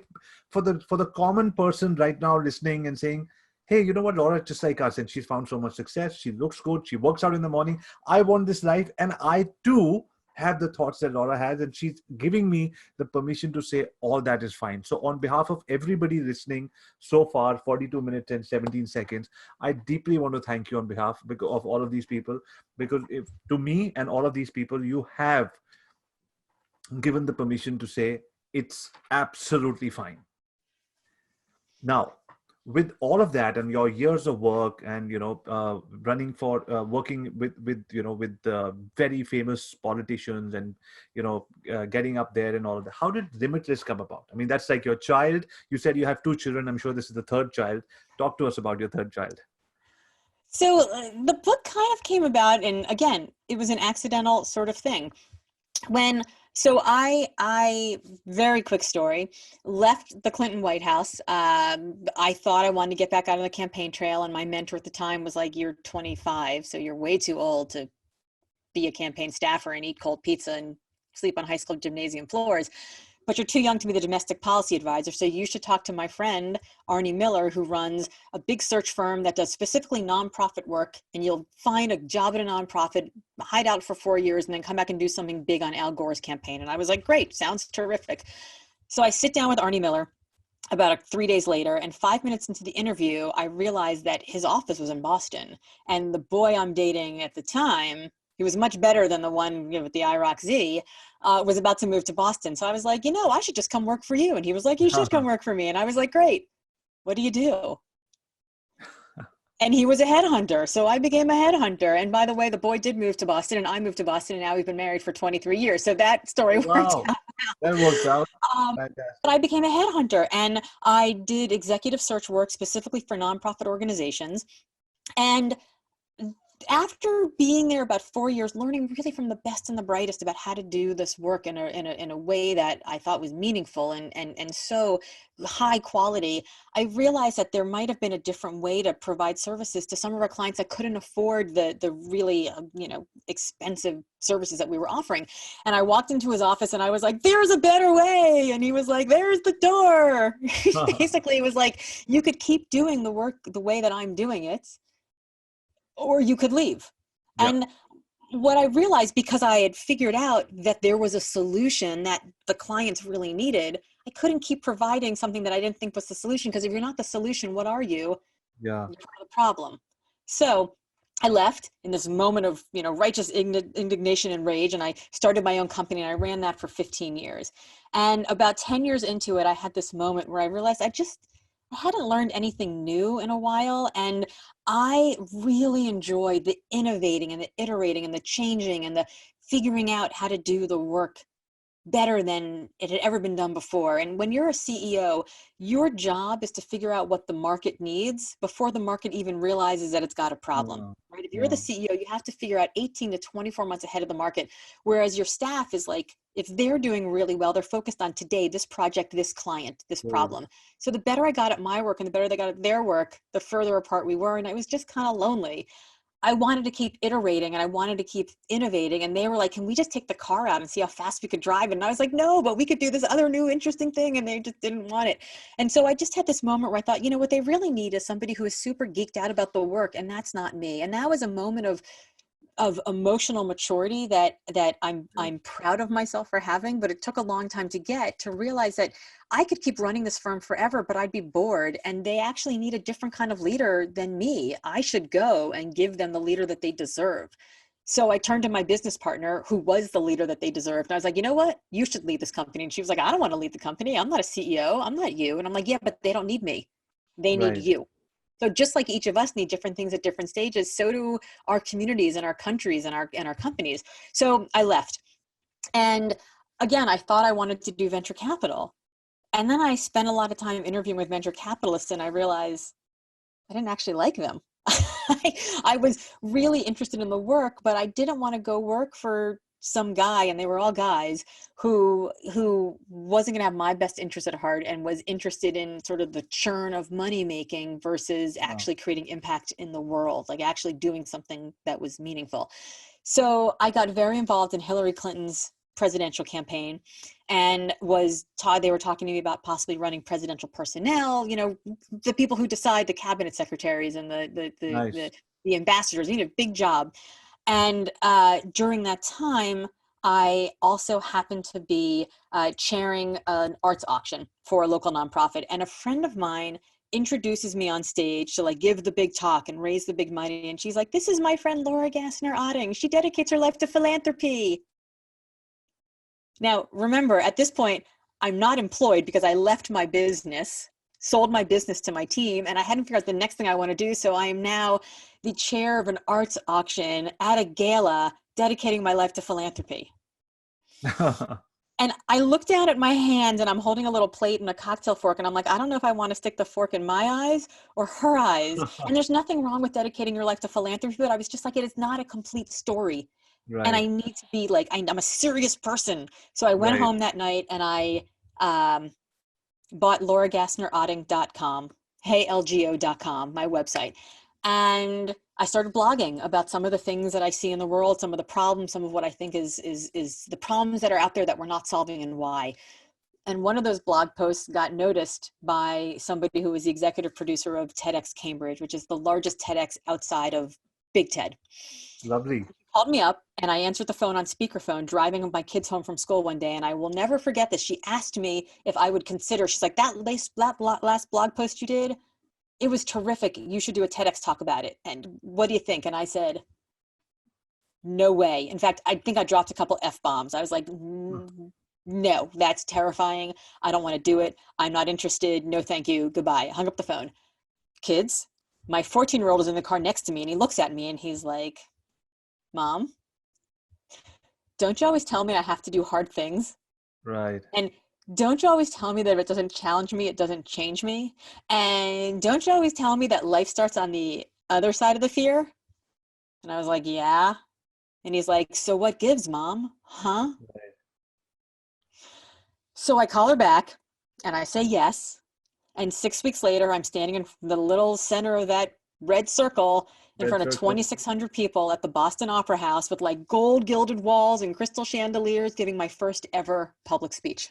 for the common person right now listening and saying, hey, you know what, Laura, just like us, and she's found so much success, she looks good, she works out in the morning, I want this life, and I too have the thoughts that Laura has, and she's giving me the permission to say all that is fine. So on behalf of everybody listening so far, 42 minutes and 17 seconds, I deeply want to thank you on behalf of all of these people, because if to me and all of these people, you have given the permission to say it's absolutely fine. Now, with all of that and your years of work, and running for working with very famous politicians, and getting up there and all of that, how did Limitless come about? I mean, that's like your child. You said you have 2 children. I'm sure this is the third child. Talk to us about your third child. So the book kind of came about, and again, it was an accidental sort of thing. I very quick story, left the Clinton White House. I thought I wanted to get back out on the campaign trail, and my mentor at the time was like, "You're 25, so you're way too old to be a campaign staffer and eat cold pizza and sleep on high school gymnasium floors, but you're too young to be the domestic policy advisor. So you should talk to my friend, Arnie Miller, who runs a big search firm that does specifically nonprofit work. And you'll find a job at a nonprofit, hide out for 4 years, and then come back and do something big on Al Gore's campaign." And I was like, great, sounds terrific. So I sit down with Arnie Miller about 3 days later, and 5 minutes into the interview, I realized that his office was in Boston. And the boy I'm dating at the time, he was much better than the one with the IROC-Z, was about to move to Boston. So I was like, I should just come work for you. And he was like, you should come work for me. And I was like, great. What do you do? And he was a headhunter. So I became a headhunter. And by the way, the boy did move to Boston, and I moved to Boston, and now we've been married for 23 years. So that story worked Wow, out. that works out. But Fantastic. I became a headhunter, and I did executive search work specifically for nonprofit organizations. And after being there about 4 years, learning really from the best and the brightest about how to do this work in a way that I thought was meaningful and so high quality, I realized that there might have been a different way to provide services to some of our clients that couldn't afford the really expensive services that we were offering. And I walked into his office and I was like, "There's a better way," and he was like, "There's the door." Basically, it was like, you could keep doing the work the way that I'm doing it, or you could leave. Yeah. And what I realized, because I had figured out that there was a solution that the clients really needed, I couldn't keep providing something that I didn't think was the solution, because if you're not the solution, what are you? Yeah. You're part of the problem. So I left in this moment of righteous indignation and rage, and I started my own company, and I ran that for 15 years. And about 10 years into it, I had this moment where I realized I hadn't learned anything new in a while. And I really enjoyed the innovating and the iterating and the changing and the figuring out how to do the work better than it had ever been done before. And when you're a CEO, your job is to figure out what the market needs before the market even realizes that it's got a problem, Yeah. right? If you're the Yeah. CEO, you have to figure out 18 to 24 months ahead of the market. Whereas your staff is like, if they're doing really well, they're focused on today, this project, this client, this Good. problem. So the better I got at my work and the better they got at their work, the further apart we were. And I was just kind of lonely. I wanted to keep iterating and I wanted to keep innovating. And they were like, can we just take the car out and see how fast we could drive? And I was like, no, but we could do this other new interesting thing. And they just didn't want it. And so I just had this moment where I thought, you know, what they really need is somebody who is super geeked out about the work. And that's not me. And that was a moment of emotional maturity that I'm proud of myself for having, but it took a long time to get to realize that I could keep running this firm forever, but I'd be bored, and they actually need a different kind of leader than me. I should go and give them the leader that they deserve. So I turned to my business partner, who was the leader that they deserved. And I was like, you know what? You should lead this company. And she was like, I don't want to lead the company. I'm not a CEO. I'm not you. And I'm like, yeah, but they don't need me. They need Right. you. So just like each of us need different things at different stages, so do our communities and our countries and our companies. So I left. And again, I thought I wanted to do venture capital. And then I spent a lot of time interviewing with venture capitalists, and I realized I didn't actually like them. I was really interested in the work, but I didn't want to go work for some guy, and they were all guys who wasn't going to have my best interest at heart and was interested in sort of the churn of money making versus Wow. actually creating impact in the world, like actually doing something that was meaningful. So I got very involved in Hillary Clinton's presidential campaign and was taught, they were talking to me about possibly running presidential personnel, you know, the people who decide, the cabinet secretaries and Nice. the ambassadors, you know, big job. And during that time, I also happened to be chairing an arts auction for a local nonprofit. And a friend of mine introduces me on stage to like give the big talk and raise the big money. And she's like, this is my friend Laura Gassner Otting. She dedicates her life to philanthropy. Now, remember, at this point, I'm not employed because I left my business, sold my business to my team, and I hadn't figured out the next thing I want to do. So I am now the chair of an arts auction at a gala dedicating my life to philanthropy. And I look down at my hands and I'm holding a little plate and a cocktail fork. And I'm like, I don't know if I want to stick the fork in my eyes or her eyes. And there's nothing wrong with dedicating your life to philanthropy, but I was just like, it is not a complete story. And Right. I need to be like, I'm a serious person. So I went Right. home that night and I bought lauragassnerotting.com, heylgo.com, my website. And I started blogging about some of the things that I see in the world, some of the problems, some of what I think is the problems that are out there that we're not solving and why. And one of those blog posts got noticed by somebody who was the executive producer of TEDx Cambridge, which is the largest TEDx outside of Big TED. Lovely. Called me up and I answered the phone on speakerphone driving my kids home from school one day. And I will never forget this. She asked me if I would consider, she's like, that last blog post you did, it was terrific. You should do a TEDx talk about it. And what do you think? And I said, no way. In fact, I think I dropped a couple F-bombs. I was like, no, that's terrifying. I don't want to do it. I'm not interested. No, thank you. Goodbye. I hung up the phone. Kids, my 14-year-old is in the car next to me and he looks at me and he's like, Mom, don't you always tell me I have to do hard things? Right. And don't you always tell me that if it doesn't challenge me, it doesn't change me? And don't you always tell me that life starts on the other side of the fear? And I was like, yeah. And he's like, so what gives, Mom? Huh? Right. So I call her back and I say yes. And 6 weeks later, I'm standing in the little center of that red circle in Red front of circle. 2,600 people at the Boston Opera House with like gold gilded walls and crystal chandeliers, giving my first ever public speech.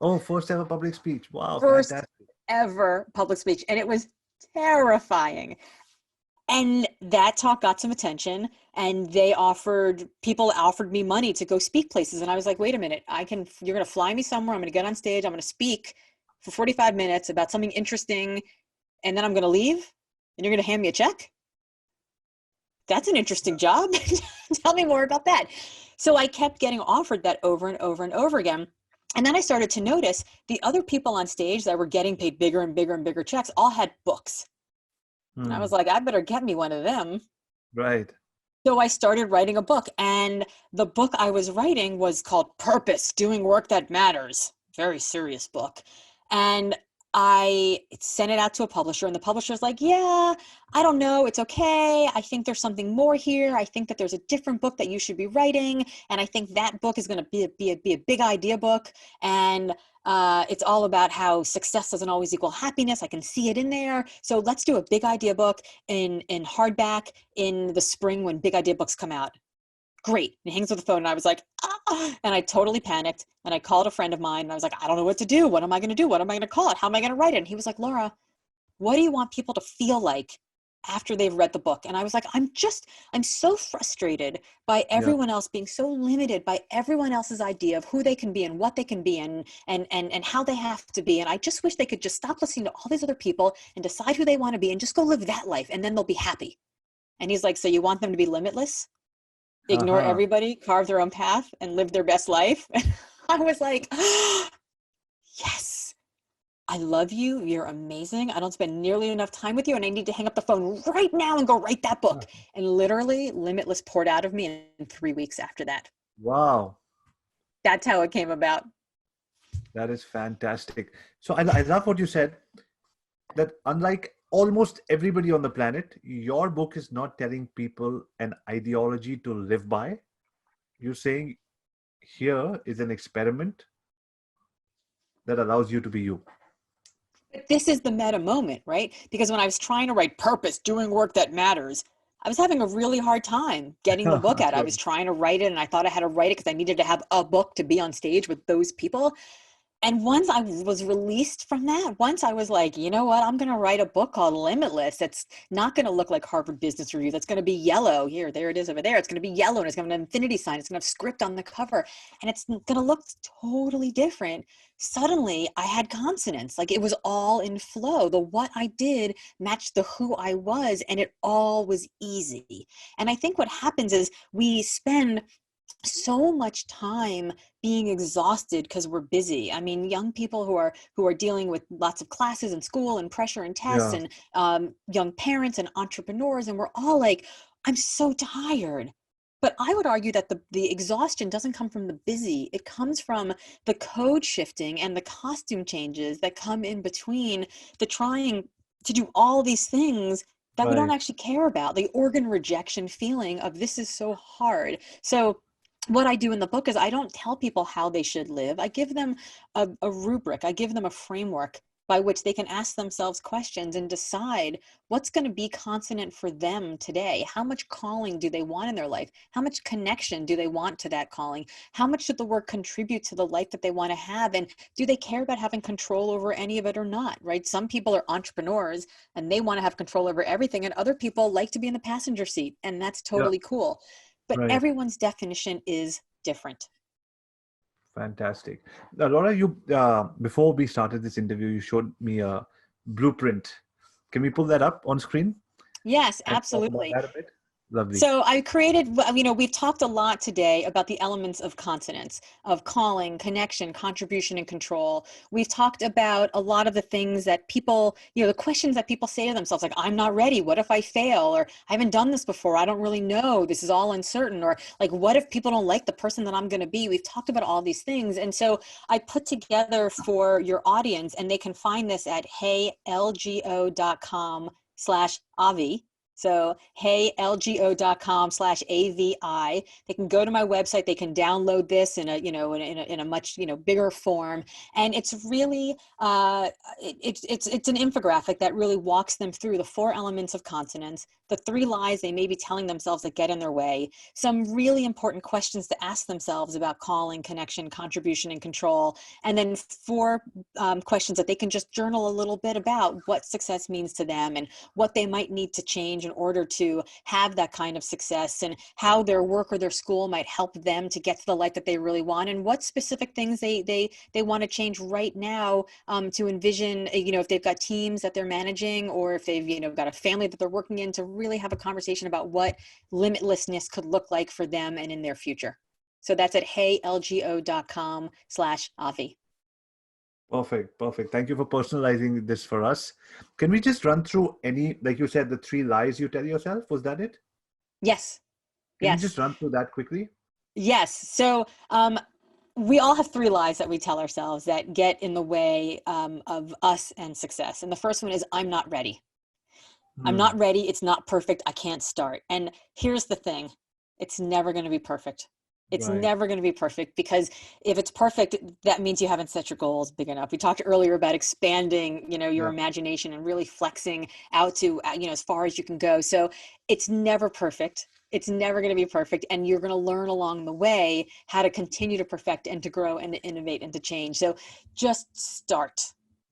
Oh, first ever public speech. Wow, First fantastic. ever public speech. And it was terrifying. And that talk got some attention and people offered me money to go speak places. And I was like, wait a minute, you're going to fly me somewhere. I'm going to get on stage. I'm going to speak for 45 minutes about something interesting. And then I'm going to leave and you're going to hand me a check. That's an interesting job. Tell me more about that. So I kept getting offered that over and over and over again. And then I started to notice the other people on stage that were getting paid bigger and bigger and bigger checks all had books. And I was like, I better get me one of them. Right. So I started writing a book, and the book I was writing was called Purpose, Doing Work That Matters. Very serious book. And I sent it out to a publisher, and the publisher was like, yeah, I don't know. It's okay. I think there's something more here. I think that there's a different book that you should be writing. And I think that book is going to be a big idea book. And it's all about how success doesn't always equal happiness. I can see it in there. So let's do a big idea book in hardback in the spring when big idea books come out. Great. And he hangs up the phone, and I was like, ah, and I totally panicked. And I called a friend of mine, and I was like, I don't know what to do. What am I going to do? What am I going to call it? How am I going to write it? And he was like, Laura, what do you want people to feel like after they've read the book? And I was like, I'm so frustrated by everyone else being so limited by everyone else's idea of who they can be and what they can be and how they have to be. And I just wish they could just stop listening to all these other people and decide who they want to be and just go live that life, and then they'll be happy. And he's like, so you want them to be limitless? Ignore everybody, carve their own path, and live their best life? I was like, oh, yes, I love you. You're amazing. I don't spend nearly enough time with you, and I need to hang up the phone right now and go write that book. And literally, Limitless poured out of me in 3 weeks after that. Wow. That's how it came about. That is fantastic. So I love what you said, that unlike almost everybody on the planet, your book is not telling people an ideology to live by. You're saying here is an experiment that allows you to be you. But this is the meta moment, right? Because when I was trying to write Purpose, Doing Work That Matters, I was having a really hard time getting the book out. I was trying to write it, and I thought I had to write it because I needed to have a book to be on stage with those people. And once I was released from that, once I was like, you know what, I'm going to write a book called Limitless. That's not going to look like Harvard Business Review. That's going to be yellow. There it is over there. It's going to be yellow, and it's going to have an infinity sign. It's going to have script on the cover, and it's going to look totally different. Suddenly I had consonants. Like, it was all in flow. The what I did matched the who I was, and it all was easy. And I think what happens is we spend so much time being exhausted because we're busy. I mean, young people who are dealing with lots of classes and school and pressure and tests, and young parents and entrepreneurs, and we're all like, I'm so tired. But I would argue that the exhaustion doesn't come from the busy. It comes from the code shifting and the costume changes that come in between the trying to do all these things that we don't actually care about. The organ rejection feeling of this is so hard. So what I do in the book is I don't tell people how they should live. I give them a rubric. I give them a framework by which they can ask themselves questions and decide what's going to be consonant for them today. How much calling do they want in their life? How much connection do they want to that calling? How much should the work contribute to the life that they want to have? And do they care about having control over any of it or not, right? Some people are entrepreneurs and they want to have control over everything, and other people like to be in the passenger seat, and that's totally cool. But everyone's definition is different. Fantastic. Now, Laura, you before we started this interview, you showed me a blueprint. Can we pull that up on screen? Yes, And absolutely. talk about that a bit? Lovely. So I created, we've talked a lot today about the elements of consonance, of calling, connection, contribution, and control. We've talked about a lot of the things that people, the questions that people say to themselves, like, I'm not ready. What if I fail? Or I haven't done this before. I don't really know. This is all uncertain. Or like, what if people don't like the person that I'm going to be? We've talked about all these things. And so I put together for your audience, and they can find this at heylgo.com/Avi. So heylgo.com/AVI. They can go to my website. They can download this in a much bigger form, and it's really it's an infographic that really walks them through the 4 elements of consonance, the 3 lies they may be telling themselves that get in their way, some really important questions to ask themselves about calling, connection, contribution, and control, and then 4 questions that they can just journal a little bit about what success means to them and what they might need to change in order to have that kind of success, and how their work or their school might help them to get to the life that they really want, and what specific things they want to change right now to envision, if they've got teams that they're managing, or if they've got a family that they're working in, to really have a conversation about what limitlessness could look like for them and in their future. So that's at heylgo.com/Avi. Perfect. Perfect. Thank you for personalizing this for us. Can we just run through any, like you said, the 3 lies you tell yourself? Was that it? Yes. Can you Yes. just run through that quickly? Yes. So we all have 3 lies that we tell ourselves that get in the way of us and success. And the first one is, I'm not ready. I'm Hmm. not ready. It's not perfect. I can't start. And here's the thing. It's never going to be perfect. It's Right. never going to be perfect, because if it's perfect, that means you haven't set your goals big enough. We talked earlier about expanding, your Yeah. imagination and really flexing out to, as far as you can go. So it's never perfect. It's never going to be perfect. And you're going to learn along the way how to continue to perfect and to grow and to innovate and to change. So just start.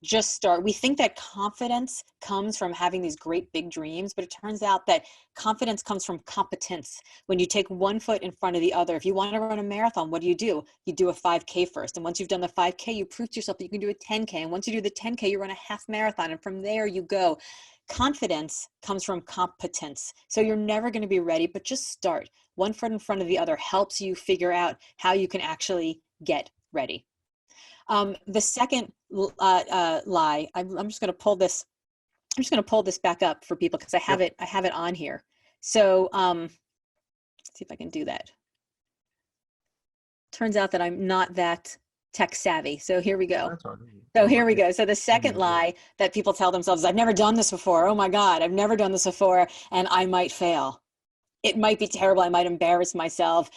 Just start. We think that confidence comes from having these great big dreams, but it turns out that confidence comes from competence. When you take one foot in front of the other, if you want to run a marathon, what do? You do a 5K first. And once you've done the 5K, you prove to yourself that you can do a 10K. And once you do the 10K, you run a half marathon. And from there you go. Confidence comes from competence. So you're never going to be ready, but just start. One foot in front of the other helps you figure out how you can actually get ready. The second lie, I'm just going to pull this. I'm just going to pull this back up for people because I have Yep. it. I have it on here. So let's see if I can do that. Turns out that I'm not that tech savvy. So here we go. That's all. So No, here but we it's go. So the second yeah. lie that people tell themselves is, I've never done this before. Oh my God, I've never done this before, and I might fail. It might be terrible. I might embarrass myself.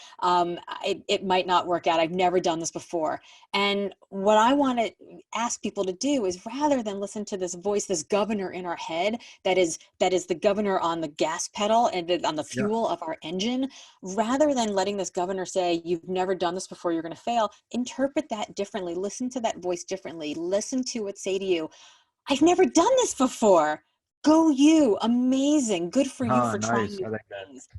It might not work out. I've never done this before. And what I want to ask people to do is, rather than listen to this voice, this governor in our head, that is the governor on the gas pedal and on the Yeah. fuel of our engine, rather than letting this governor say, you've never done this before, you're going to fail, interpret that differently. Listen to that voice differently. Listen to it say to you, I've never done this before. Go you. Amazing. Good for you for trying Nice. new I like that. things.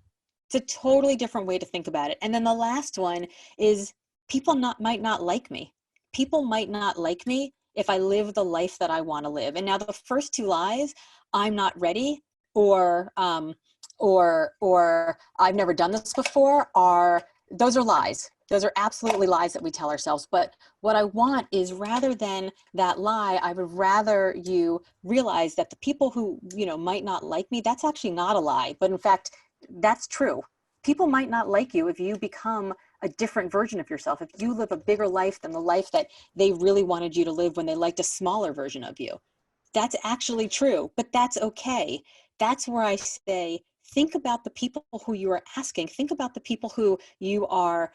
It's a totally different way to think about it. And then the last one is, people might not like me. People might not like me if I live the life that I want to live. And now the first 2 lies, I'm not ready, or or I've never done this before, those are lies. Those are absolutely lies that we tell ourselves. But what I want is, rather than that lie, I would rather you realize that the people who, might not like me, that's actually not a lie. But in fact, that's true. People might not like you if you become a different version of yourself, if you live a bigger life than the life that they really wanted you to live when they liked a smaller version of you. That's actually true, but that's okay. That's where I say, think about the people who you are asking. Think about the people who you are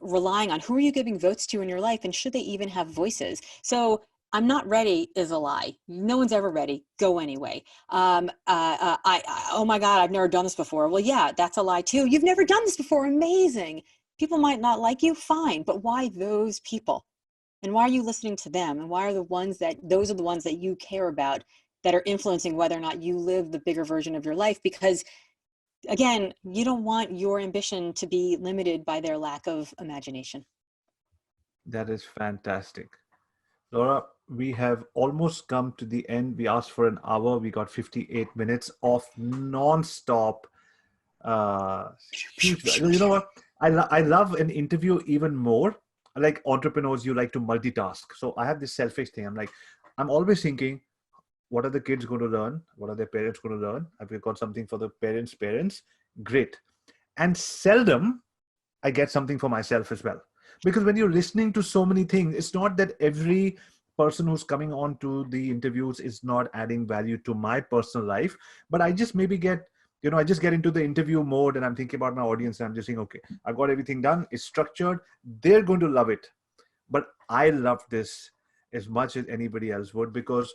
relying on. Who are you giving votes to in your life? And should they even have voices? So I'm not ready is a lie. No one's ever ready. Go anyway. Oh my God, I've never done this before. Well, yeah, that's a lie too. You've never done this before. Amazing. People might not like you. Fine. But why those people? And why are you listening to them? And why are those are the ones that you care about, that are influencing whether or not you live the bigger version of your life? Because again, you don't want your ambition to be limited by their lack of imagination. That is fantastic. Laura, we have almost come to the end. We asked for an hour. We got 58 minutes of non-stop. Huge. You know what? I love an interview even more. Like entrepreneurs, you like to multitask. So I have this selfish thing. I'm always thinking, what are the kids going to learn? What are their parents going to learn? Have we got something for the parents? Great. And seldom I get something for myself as well. Because when you're listening to so many things, it's not that every person who's coming on to the interviews is not adding value to my personal life, but I just maybe I just get into the interview mode and I'm thinking about my audience and I'm just saying, okay, I've got everything done. It's structured. They're going to love it. But I love this as much as anybody else would, because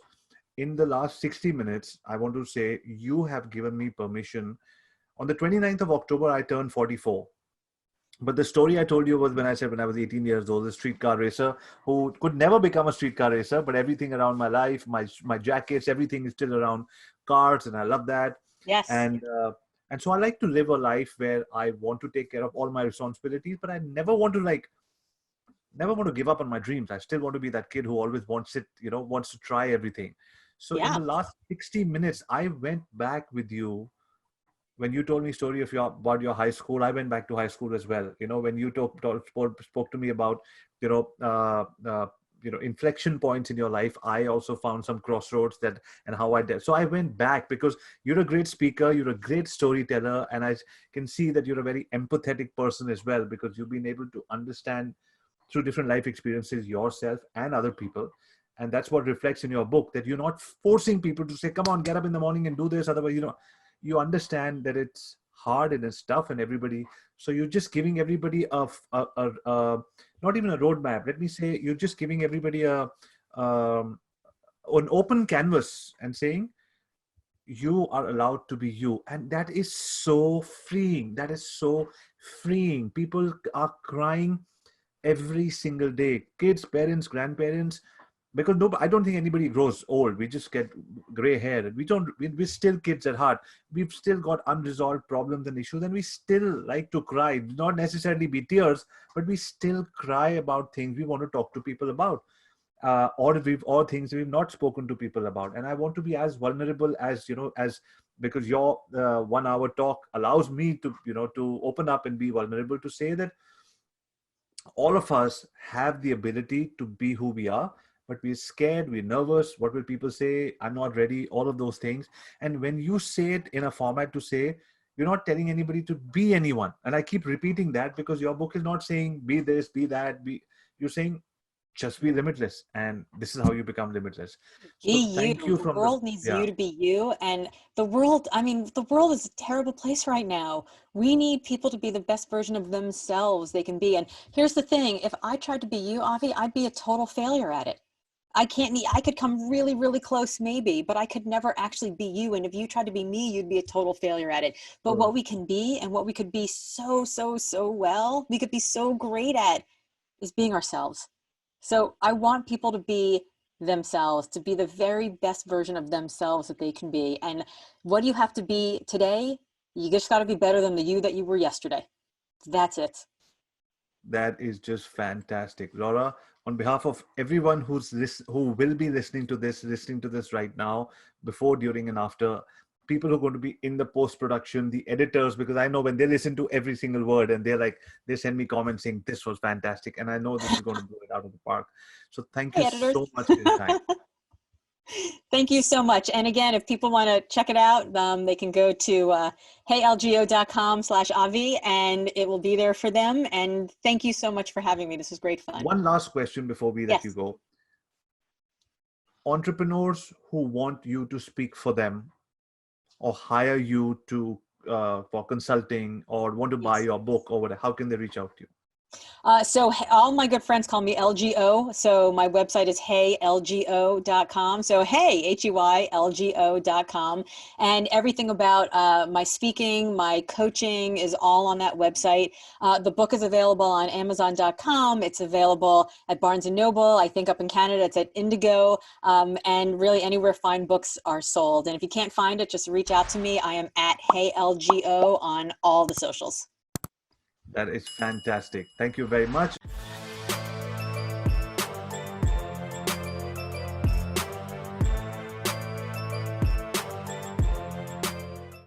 in the last 60 minutes, I want to say you have given me permission. On the 29th of October, I turned 44. But the story I told you was when I was 18 years old, a streetcar racer who could never become a streetcar racer, but everything around my life, my jackets, everything is still around cars, and I love that. Yes. And so I like to live a life where I want to take care of all my responsibilities, but I never want to give up on my dreams. I still want to be that kid who always wants to try everything. So in Yeah. the last 60 minutes, I went back with you when you told me story of about your high school, I went back to high school as well. When you spoke to me about, you know, inflection points in your life, I also found some crossroads that, and how I did. So I went back because you're a great speaker, you're a great storyteller, and I can see that you're a very empathetic person as well, because you've been able to understand through different life experiences yourself and other people. And that's what reflects in your book, that you're not forcing people to say, come on, get up in the morning and do this. Otherwise, you understand that it's hard and it's tough and everybody. So you're just giving everybody not even a roadmap. Let me say, you're just giving everybody um, an open canvas and saying, you are allowed to be you. And that is so freeing. That is so freeing. People are crying every single day. Kids, parents, grandparents, because no, I don't think anybody grows old. We just get gray hair. We're still kids at heart. We've still got unresolved problems and issues, and we still like to cry. Not necessarily be tears, but we still cry about things we want to talk to people about, or things we've not spoken to people about. And I want to be as vulnerable as, because your 1 hour talk allows me to, to open up and be vulnerable, to say that all of us have the ability to be who we are, but we're scared, we're nervous. What will people say? I'm not ready, all of those things. And when you say it in a format to say, you're not telling anybody to be anyone. And I keep repeating that because your book is not saying be this, be that, you're saying just be limitless. And this is how you become limitless. Be So you. thank you The from the, world needs yeah. you to be you. And the world, I mean, the world is a terrible place right now. We need people to be the best version of themselves they can be. And here's the thing, if I tried to be you, Avi, I'd be a total failure at it. I could come really, really close maybe, but I could never actually be you. And if you tried to be me, you'd be a total failure at it. But what we can be, and what we could be so, so, so well, we could be so great at, is being ourselves. So I want people to be themselves, to be the very best version of themselves that they can be. And what do you have to be today? You just got to be better than the you that you were yesterday. That's it. That is just fantastic, Laura. On behalf of everyone who will be listening to this right now, before, during, and after, people who are going to be in the post production, the editors, because I know when they listen to every single word and they send me comments saying this was fantastic, and I know this is going to blow it out of the park. So thank you Hey, editors. so much for your time. Thank you so much. And again, if people want to check it out, they can go to heylgo.com/Avi, and it will be there for them. And thank you so much for having me. This was great fun. One last question before we let you Yes. go. Entrepreneurs who want you to speak for them, or hire you to for consulting, or want to buy Yes. your book or whatever, how can they reach out to you? So all my good friends call me LGO. So my website is heylgo.com. So hey, heylgo.com. And everything about my speaking, my coaching is all on that website. The book is available on Amazon.com. It's available at Barnes & Noble. I think up in Canada, it's at Indigo. And really anywhere fine books are sold. And if you can't find it, just reach out to me. I am at heylgo on all the socials. That is fantastic. Thank you very much.